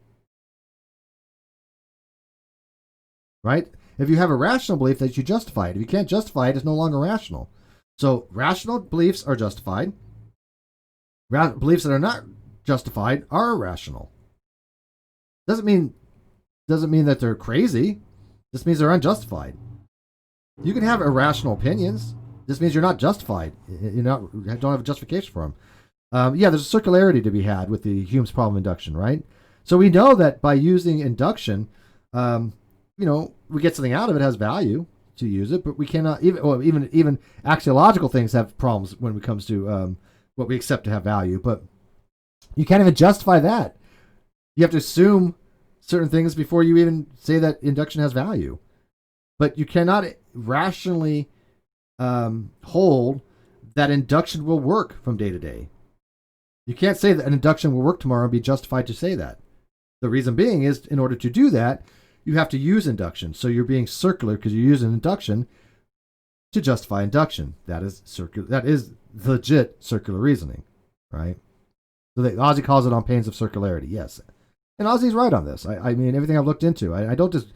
Right? If you have a rational belief, that you justify it. If you can't justify it, it's no longer rational. So rational beliefs are justified. Beliefs that are not justified are irrational. Doesn't mean that they're crazy. This means they're unjustified. You can have irrational opinions. This means you're not justified. You don't have a justification for them. Yeah, there's a circularity to be had with the Hume's problem of induction, right? So we know that by using induction, we get something out of it, has value to use it, but we cannot even axiological things have problems when it comes to what we accept to have value. But You can't even justify that. You have to assume certain things before you even say that induction has value. But you cannot rationally hold that induction will work from day to day. You can't say that an induction will work tomorrow and be justified to say that. The reason being is, in order to do that, you have to use induction. So you're being circular because you use an induction to justify induction. That is circular. That is legit circular reasoning, right? So Ozzy calls it on pains of circularity. Yes, and Ozzy's right on this. I mean, everything I've looked into, I don't just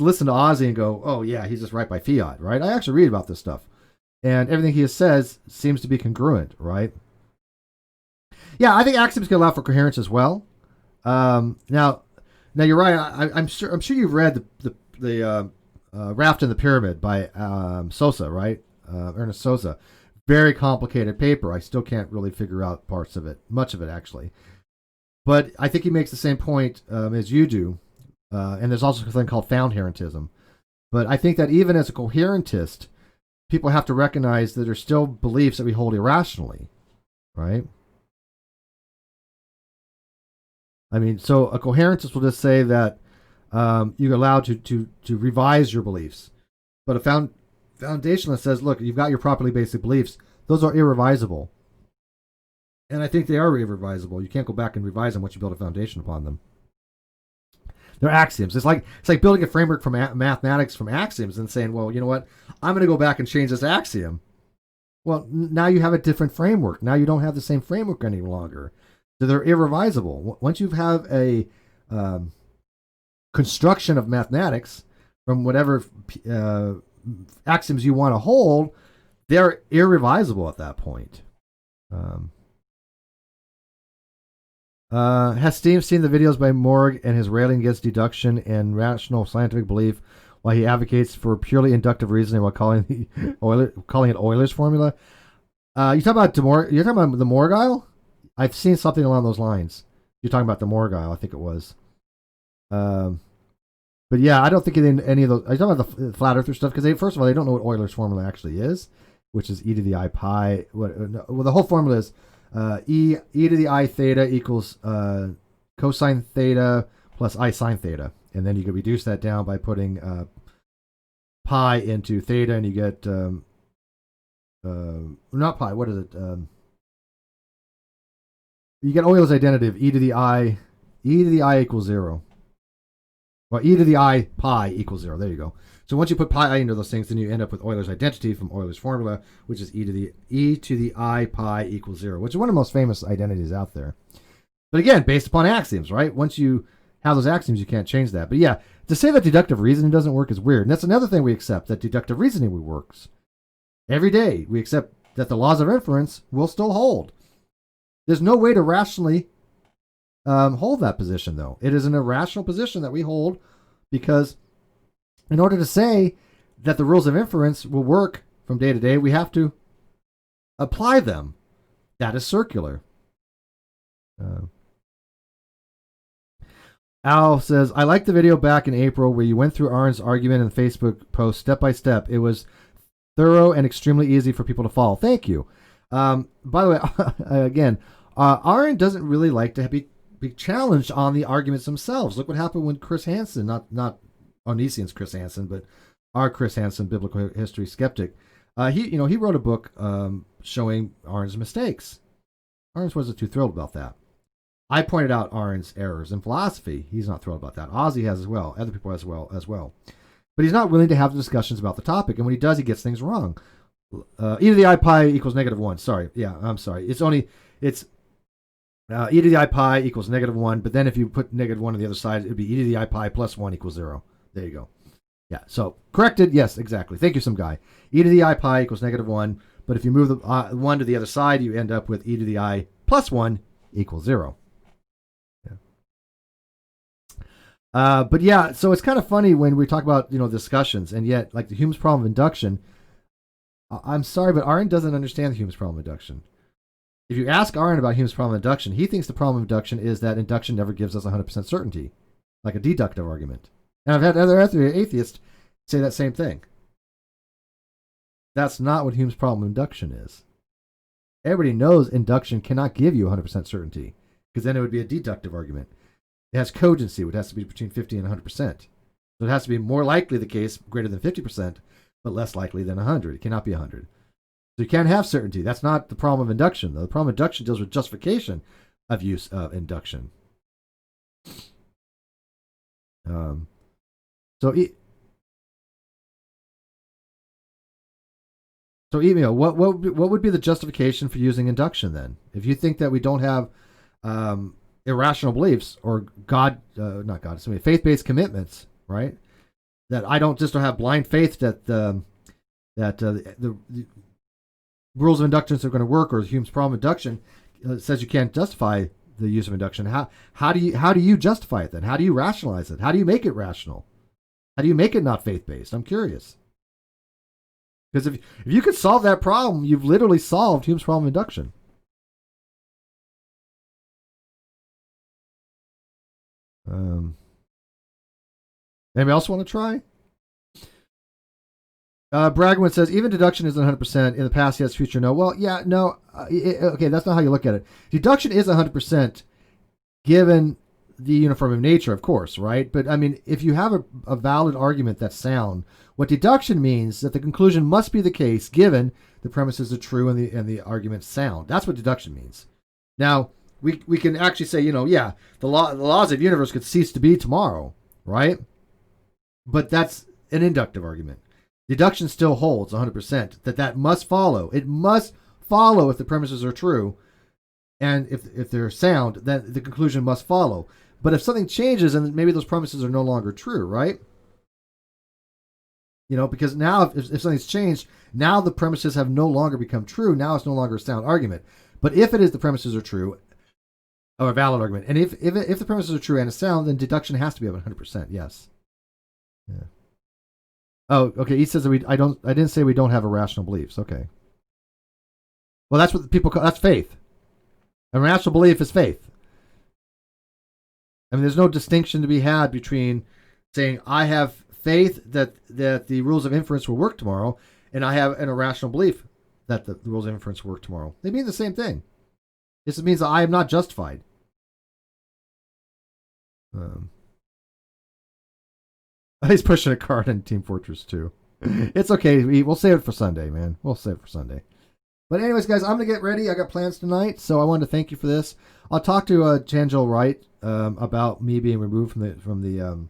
listen to Ozzy and go, oh yeah, he's just right by fiat, right? I actually read about this stuff, and everything he says seems to be congruent, right? Yeah, I think axioms can allow for coherence as well. Now you're right. I'm sure you've read the Raft in the Pyramid by Sosa, right? Ernest Sosa. Very complicated paper. I still can't really figure out parts of it, much of it actually. But I think he makes the same point as you do. And there's also a thing called found-herentism. But I think that even as a coherentist, people have to recognize that there's still beliefs that we hold irrationally, right? I mean, so a coherentist will just say that you're allowed to revise your beliefs. But a foundationalist says, look, you've got your properly basic beliefs. Those are irrevisable. And I think they are irrevisable. You can't go back and revise them once you build a foundation upon them. They're axioms. It's like building a framework from mathematics from axioms and saying, well, you know what? I'm going to go back and change this axiom. Well, now you have a different framework. Now you don't have the same framework any longer. So they're irrevisable. Once you have a construction of mathematics from whatever axioms you want to hold, they're irrevisable at that point. Has Steve seen the videos by Morg and his railing against deduction and rational scientific belief while he advocates for purely inductive reasoning while calling it Euler's formula? You're talking about the Morgile? I've seen something along those lines. You're talking about the Morgile, I think it was. But yeah, I don't think any of those. I don't about the flat earther stuff because first of all, they don't know what Euler's formula actually is, which is e to the I pi. Well, the whole formula is e to the I theta equals cosine theta plus I sine theta, and then you can reduce that down by putting pi into theta, and you get not pi. What is it? You get Euler's identity of e to the I equals 0. Well, e to the I pi equals 0. There you go. So once you put pi into those things, then you end up with Euler's identity from Euler's formula, which is e to the I pi equals 0, which is one of the most famous identities out there. But again, based upon axioms, right? Once you have those axioms, you can't change that. But yeah, to say that deductive reasoning doesn't work is weird. And that's another thing we accept, that deductive reasoning works. Every day, we accept that the laws of inference will still hold. There's no way to rationally hold that position, though. It is an irrational position that we hold because in order to say that the rules of inference will work from day to day, we have to apply them. That is circular. Al says, I liked the video back in April where you went through Aaron's argument and Facebook post step by step. It was thorough and extremely easy for people to follow. Thank you. By the way, again, Aaron doesn't really like to be challenged on the arguments themselves. Look what happened when Chris Hansen, not Onision's Chris Hansen, but our Chris Hansen, biblical history skeptic, he wrote a book showing Aaron's mistakes. Aaron wasn't too thrilled about that. I pointed out Aaron's errors in philosophy. He's not thrilled about that. Ozzy has as well. Other people as well. But he's not willing to have discussions about the topic. And when he does, he gets things wrong. E to the I pi equals -1. Sorry. Yeah, I'm sorry. It's e to the I pi equals -1. But then if you put -1 on the other side, it'd be e to the I pi plus 1 equals 0. There you go. Yeah, so corrected. Yes, exactly. Thank you, some guy. E to the I pi equals -1. But if you move the 1 to the other side, you end up with e to the I plus 1 equals 0. But yeah, so it's kind of funny when we talk about, discussions, and yet, like the Hume's problem of induction, I'm sorry, but Aaron doesn't understand the Hume's problem of induction. If you ask Aaron about Hume's problem of induction, he thinks the problem of induction is that induction never gives us 100% certainty, like a deductive argument. And I've had other atheists say that same thing. That's not what Hume's problem of induction is. Everybody knows induction cannot give you 100% certainty. because then it would be a deductive argument. It has cogency, which has to be between 50 and 100%. So it has to be more likely the case greater than 50%, but less likely than 100. It cannot be 100. So you can't have certainty. That's not the problem of induction, though. The problem of induction deals with justification of use of induction. So email, what would be the justification for using induction then? If you think that we don't have irrational beliefs or faith-based commitments, right? That I don't have blind faith that the rules of induction are going to work, or Hume's problem of induction says you can't justify the use of induction. How do you justify it then? How do you rationalize it? How do you make it rational? How do you make it not faith-based? I'm curious. Because if you could solve that problem, you've literally solved Hume's problem of induction. Anybody else want to try? Bragwin says, even deduction isn't 100%. In the past, yes, future, no. Well, yeah, no. Okay, that's not how you look at it. Deduction is 100% given the uniformity of nature, of course, right? But, I mean, if you have a valid argument that's sound, what deduction means is that the conclusion must be the case given the premises are true and the argument sound. That's what deduction means. Now, we can actually say, the laws of the universe could cease to be tomorrow, right? But that's an inductive argument. Deduction still holds 100% that must follow. It must follow if the premises are true. And if they're sound, then the conclusion must follow. But if something changes and maybe those premises are no longer true, right? Because now if something's changed, now the premises have no longer become true. Now it's no longer a sound argument. But if it is the premises are true, or a valid argument, and if the premises are true and it's sound, then deduction has to be of 100%. Yes. Yeah. Oh, okay. He says that I didn't say we don't have irrational beliefs. Okay. Well, that's what people call, that's faith. A rational belief is faith. I mean, there's no distinction to be had between saying I have faith that the rules of inference will work tomorrow, and I have an irrational belief that the rules of inference will work tomorrow. They mean the same thing. This means that I am not justified. He's pushing a card in Team Fortress 2. It's okay. We'll save it for Sunday, man. We'll save it for Sunday. But anyways, guys, I'm going to get ready. I got plans tonight, so I wanted to thank you for this. I'll talk to Jangel Wright about me being removed from the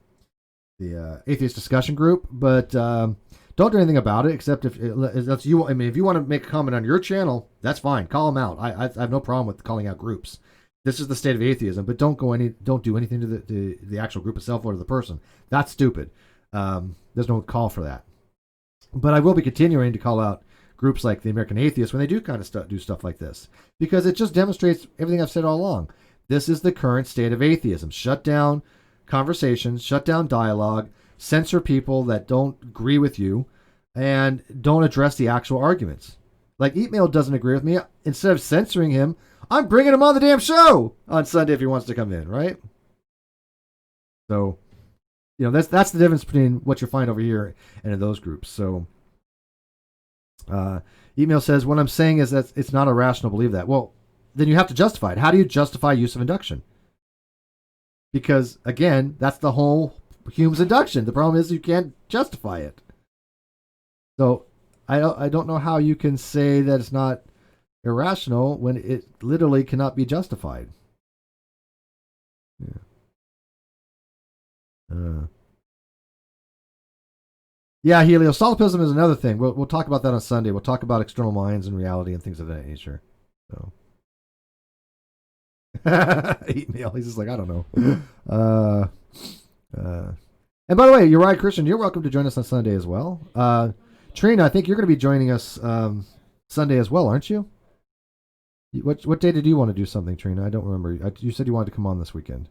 atheist discussion group, but don't do anything about it except if that's you. I mean, if you want to make a comment on your channel, that's fine. Call them out. I have no problem with calling out groups. This is the state of atheism, but don't do anything to the actual group itself or to the person. That's stupid. There's no call for that. But I will be continuing to call out groups like the American Atheists when they do kind of do stuff like this, because it just demonstrates everything I've said all along. This is the current state of atheism. Shut down conversations, shut down dialogue, censor people that don't agree with you, and don't address the actual arguments. Like, Email doesn't agree with me. Instead of censoring him, I'm bringing him on the damn show on Sunday if he wants to come in, right? So, that's the difference between what you'll find over here and in those groups. So, Email says, what I'm saying is that it's not irrational to believe that. Well, then you have to justify it. How do you justify use of induction? Because, again, that's the whole Hume's induction. The problem is you can't justify it. So, I don't know how you can say that it's not irrational when it literally cannot be justified. Yeah. Heliosolipsism is another thing. We'll talk about that on Sunday. We'll talk about external minds and reality and things of that nature. So. Email. He's just like, I don't know. And by the way, you're right, Christian. You're welcome to join us on Sunday as well. Trina, I think you're going to be joining us Sunday as well, aren't you? What day did you want to do something, Trina? I don't remember. You said you wanted to come on this weekend.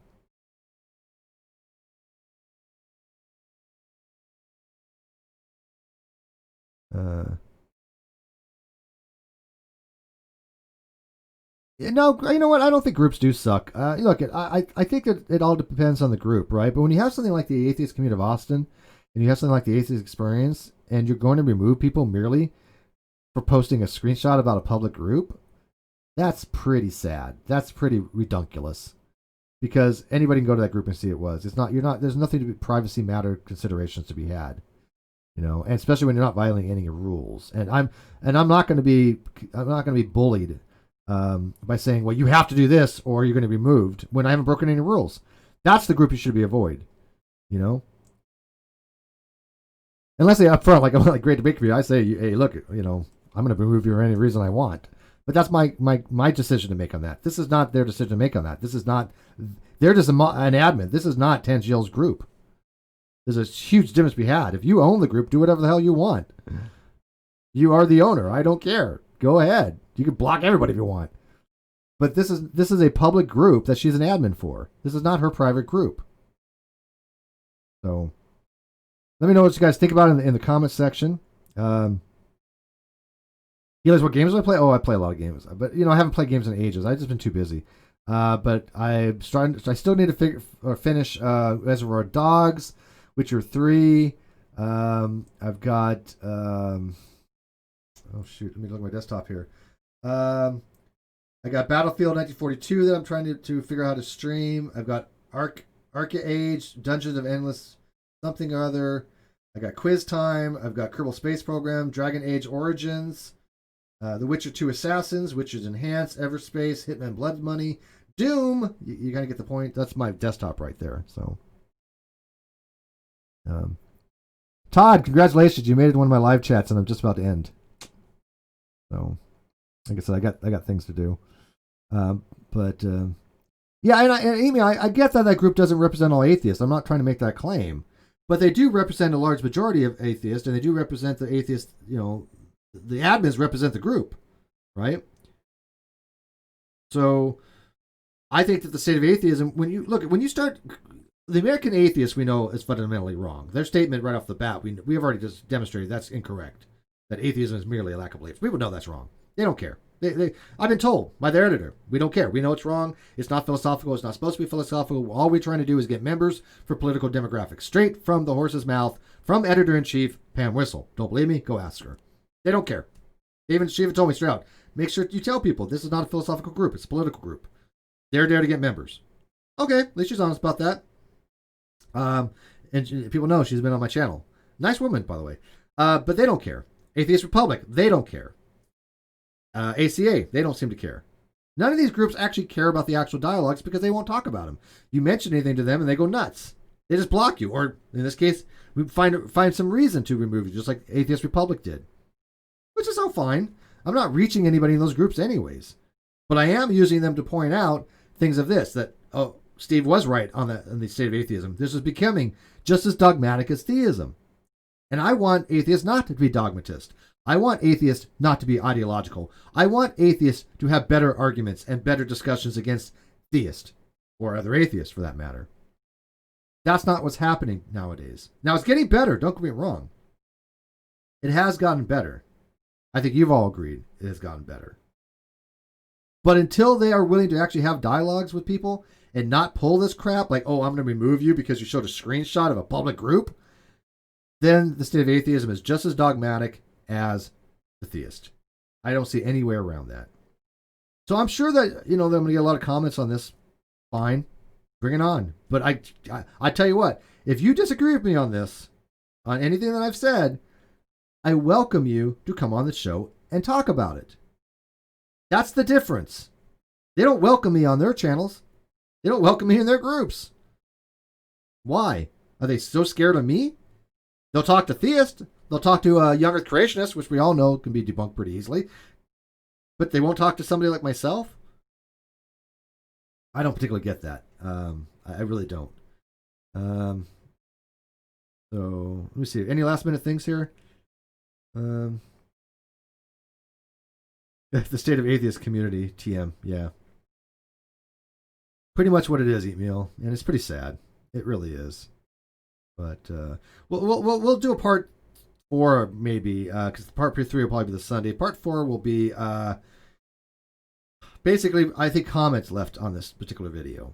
No, you know what? I don't think groups do suck. Look, I think that it all depends on the group, right? But when you have something like the Atheist Community of Austin, and you have something like the Atheist Experience, and you're going to remove people merely for posting a screenshot about a public group, That's pretty sad. That's pretty redunculous. Because anybody can go to that group and see it was. It's not. You're not. There's nothing to be privacy matter considerations to be had. And especially when you're not violating any rules. And I'm not going to be bullied by saying, well, you have to do this or you're going to be moved when I haven't broken any rules. That's the group you should be avoid. Unless they up front, like I'm like great debate community, I say, hey, look, I'm going to remove you for any reason I want. But that's my decision to make on that. This is not their decision to make on that. This is not. They're just an admin. This is not Tanjil's group. There's a huge difference to be had. If you own the group, do whatever the hell you want. You are the owner. I don't care. Go ahead. You can block everybody if you want. But this is a public group that she's an admin for. This is not her private group. So let me know what you guys think about it in the comments section. You guys, what games do I play? Oh, I play a lot of games. But, I haven't played games in ages. I've just been too busy. But I still need to finish Reservoir Dogs, Witcher 3. I've got oh shoot, let me look at my desktop here. I got Battlefield 1942 that I'm trying to figure out how to stream. I've got Arca Age, Dungeons of Endless something or other. I got Quiz Time. I've got Kerbal Space Program, Dragon Age Origins, The Witcher 2 Assassins, Witcher's Enhanced, Everspace, Hitman Blood Money, Doom. You gotta get the point. That's my desktop right there. So Todd, congratulations! You made it to one of my live chats, and I'm just about to end. So, like I said, I got things to do. Yeah, and Amy, I get that group doesn't represent all atheists. I'm not trying to make that claim, but they do represent a large majority of atheists, and they do represent the atheists. The admins represent the group, right? So, I think that the state of atheism, when you start. The American atheist, we know, is fundamentally wrong. Their statement right off the bat, we have already just demonstrated that's incorrect. That atheism is merely a lack of beliefs. People know that's wrong. They don't care. I've been told by their editor, we don't care. We know it's wrong. It's not philosophical. It's not supposed to be philosophical. All we're trying to do is get members for political demographics. Straight from the horse's mouth, from editor-in-chief Pam Whistle. Don't believe me? Go ask her. They don't care. She even told me straight out, make sure you tell people this is not a philosophical group. It's a political group. They're there to get members. Okay, at least she's honest about that. And people know she's been on my channel. Nice woman, by the way. But they don't care. Atheist Republic, they don't care. ACA, they don't seem to care. None of these groups actually care about the actual dialogues because they won't talk about them. You mention anything to them and they go nuts. They just block you. Or in this case, we find some reason to remove you, just like Atheist Republic did. Which is all fine. I'm not reaching anybody in those groups anyways. But I am using them to point out things of this, that, Steve was right on the state of atheism. This is becoming just as dogmatic as theism. And I want atheists not to be dogmatist. I want atheists not to be ideological. I want atheists to have better arguments and better discussions against theists, or other atheists for that matter. That's not what's happening nowadays. Now, it's getting better, don't get me wrong. It has gotten better. I think you've all agreed it has gotten better. But until they are willing to actually have dialogues with people and not pull this crap like, I'm going to remove you because you showed a screenshot of a public group, then the state of atheism is just as dogmatic as the theist. I don't see any way around that. So I'm sure that, I'm going to get a lot of comments on this. Fine. Bring it on. But I tell you what, if you disagree with me on this, on anything that I've said, I welcome you to come on the show and talk about it. That's the difference. They don't welcome me on their channels. They don't welcome me in their groups. Why? Are they so scared of me? They'll talk to theists. They'll talk to young earth creationists, which we all know can be debunked pretty easily. But they won't talk to somebody like myself? I don't particularly get that. I really don't. So, let me see. Any last minute things here? The state of atheist community, TM, yeah. Pretty much what it is, Eat Meal, and it's pretty sad. It really is. But we'll do a part 4 maybe, because part 3 will probably be the Sunday. Part 4 will be basically, I think, comments left on this particular video,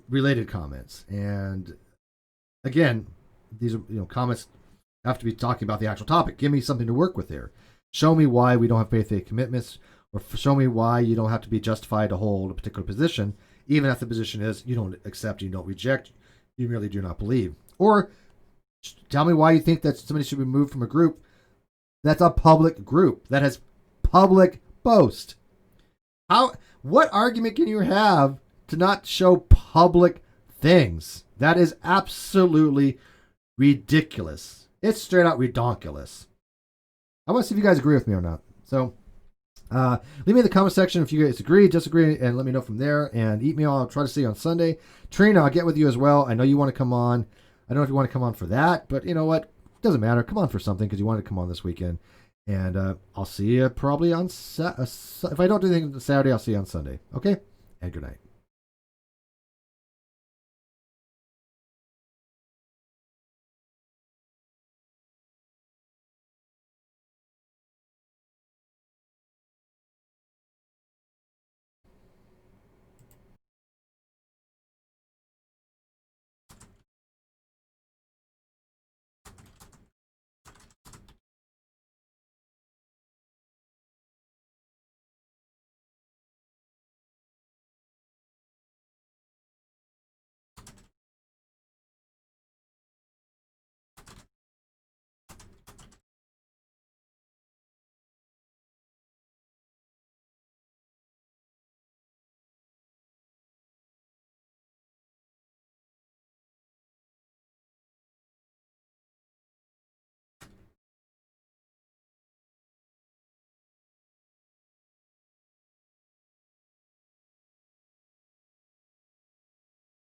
related comments, and again, these are comments have to be talking about the actual topic. Give me something to work with here. Show me why we don't have faith commitments. or show me why you don't have to be justified to hold a particular position, even if the position is you don't accept, you don't reject, you merely do not believe. Or tell me why you think that somebody should be removed from a group that's a public group, that has public boast. What argument can you have to not show public things? That is absolutely ridiculous. It's straight out redonkulous. I want to see if you guys agree with me or not. So leave me in the comment section if you guys agree, disagree, and let me know from there. And eat me all. I'll try to see you on Sunday. Trina, I'll get with you as well. I know you want to come on. I don't know if you want to come on for that, but you know what? It doesn't matter. Come on for something because you wanted to come on this weekend. And I'll see you probably on if I don't do anything Saturday, I'll see you on Sunday. Okay? And good night.